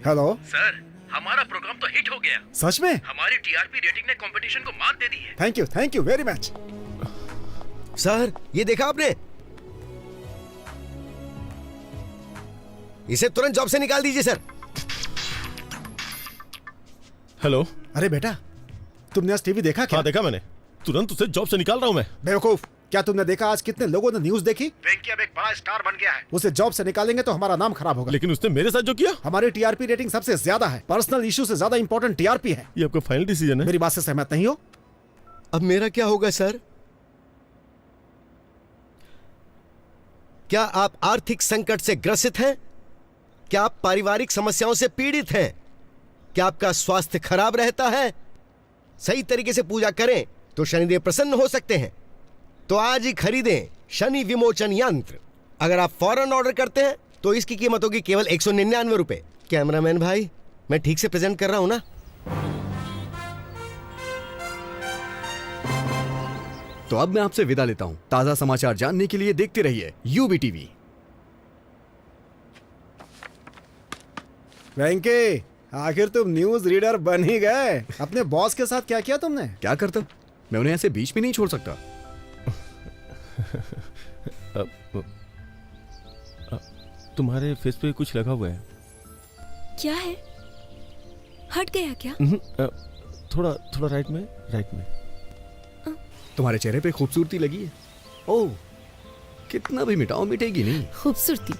हेलो सर, हमारा प्रोग्राम तो हिट हो गया। सच में? हमारी टीआरपी रेटिंग ने कंपटीशन को मात दे दी है। Thank you very much. Sir, ये देखा आपने? इसे तुरंत जॉब से निकाल दीजिए सर। हेलो। अरे बेटा, तुमने आज टीवी देखा क्या? हाँ देखा मैंने, तुरंत उसे जॉब से निकाल रहा हूँ मैं। बेवकूफ, क्या तुमने देखा आज कितने लोगों ने न्यूज देखी? वेंकी अब एक बड़ा स्टार बन गया है। उसे जॉब से निकालेंगे तो हमारा नाम खराब होगा। लेकिन उसने मेरे साथ जो किया। हमारी टीआरपी रेटिंग सबसे ज्यादा है, पर्सनल इशू से ज्यादा इंपॉर्टेंट टीआरपी है। ये आपका फाइनल डिसीजन है? मेरी बात से सहमत नहीं हो? अब मेरा क्या होगा सर? क्या आप आर्थिक संकट से ग्रसित हैं? क्या आप पारिवारिक समस्याओं से पीड़ित हैं? क्या आपका स्वास्थ्य खराब रहता है? सही तरीके से पूजा करें तो शनिदेव प्रसन्न हो सकते हैं। तो आज ही खरीदें शनि विमोचन यंत्र। अगर आप फौरन ऑर्डर करते हैं तो इसकी कीमत होगी केवल 199 रुपए। कैमरामैन भाई, मैं ठीक से प्रेजेंट कर रहा हूं ना? तो अब मैं आपसे विदा लेता हूं। ताजा समाचार जानने के लिए देखते रहिए यूबी टीवी। वेंकी, आखिर तुम न्यूज रीडर बन ही गए। अपने बॉस के साथ क्या किया तुमने? क्या करता, मैं उन्हें ऐसे बीच में नहीं छोड़ सकता। तुम्हारे फेस पे कुछ लगा हुआ है। क्या है? हट गया क्या? थोड़ा राइट में। तुम्हारे चेहरे पे खूबसूरती लगी है। ओह, कितना भी मिटाओ मिटेगी नहीं खूबसूरती।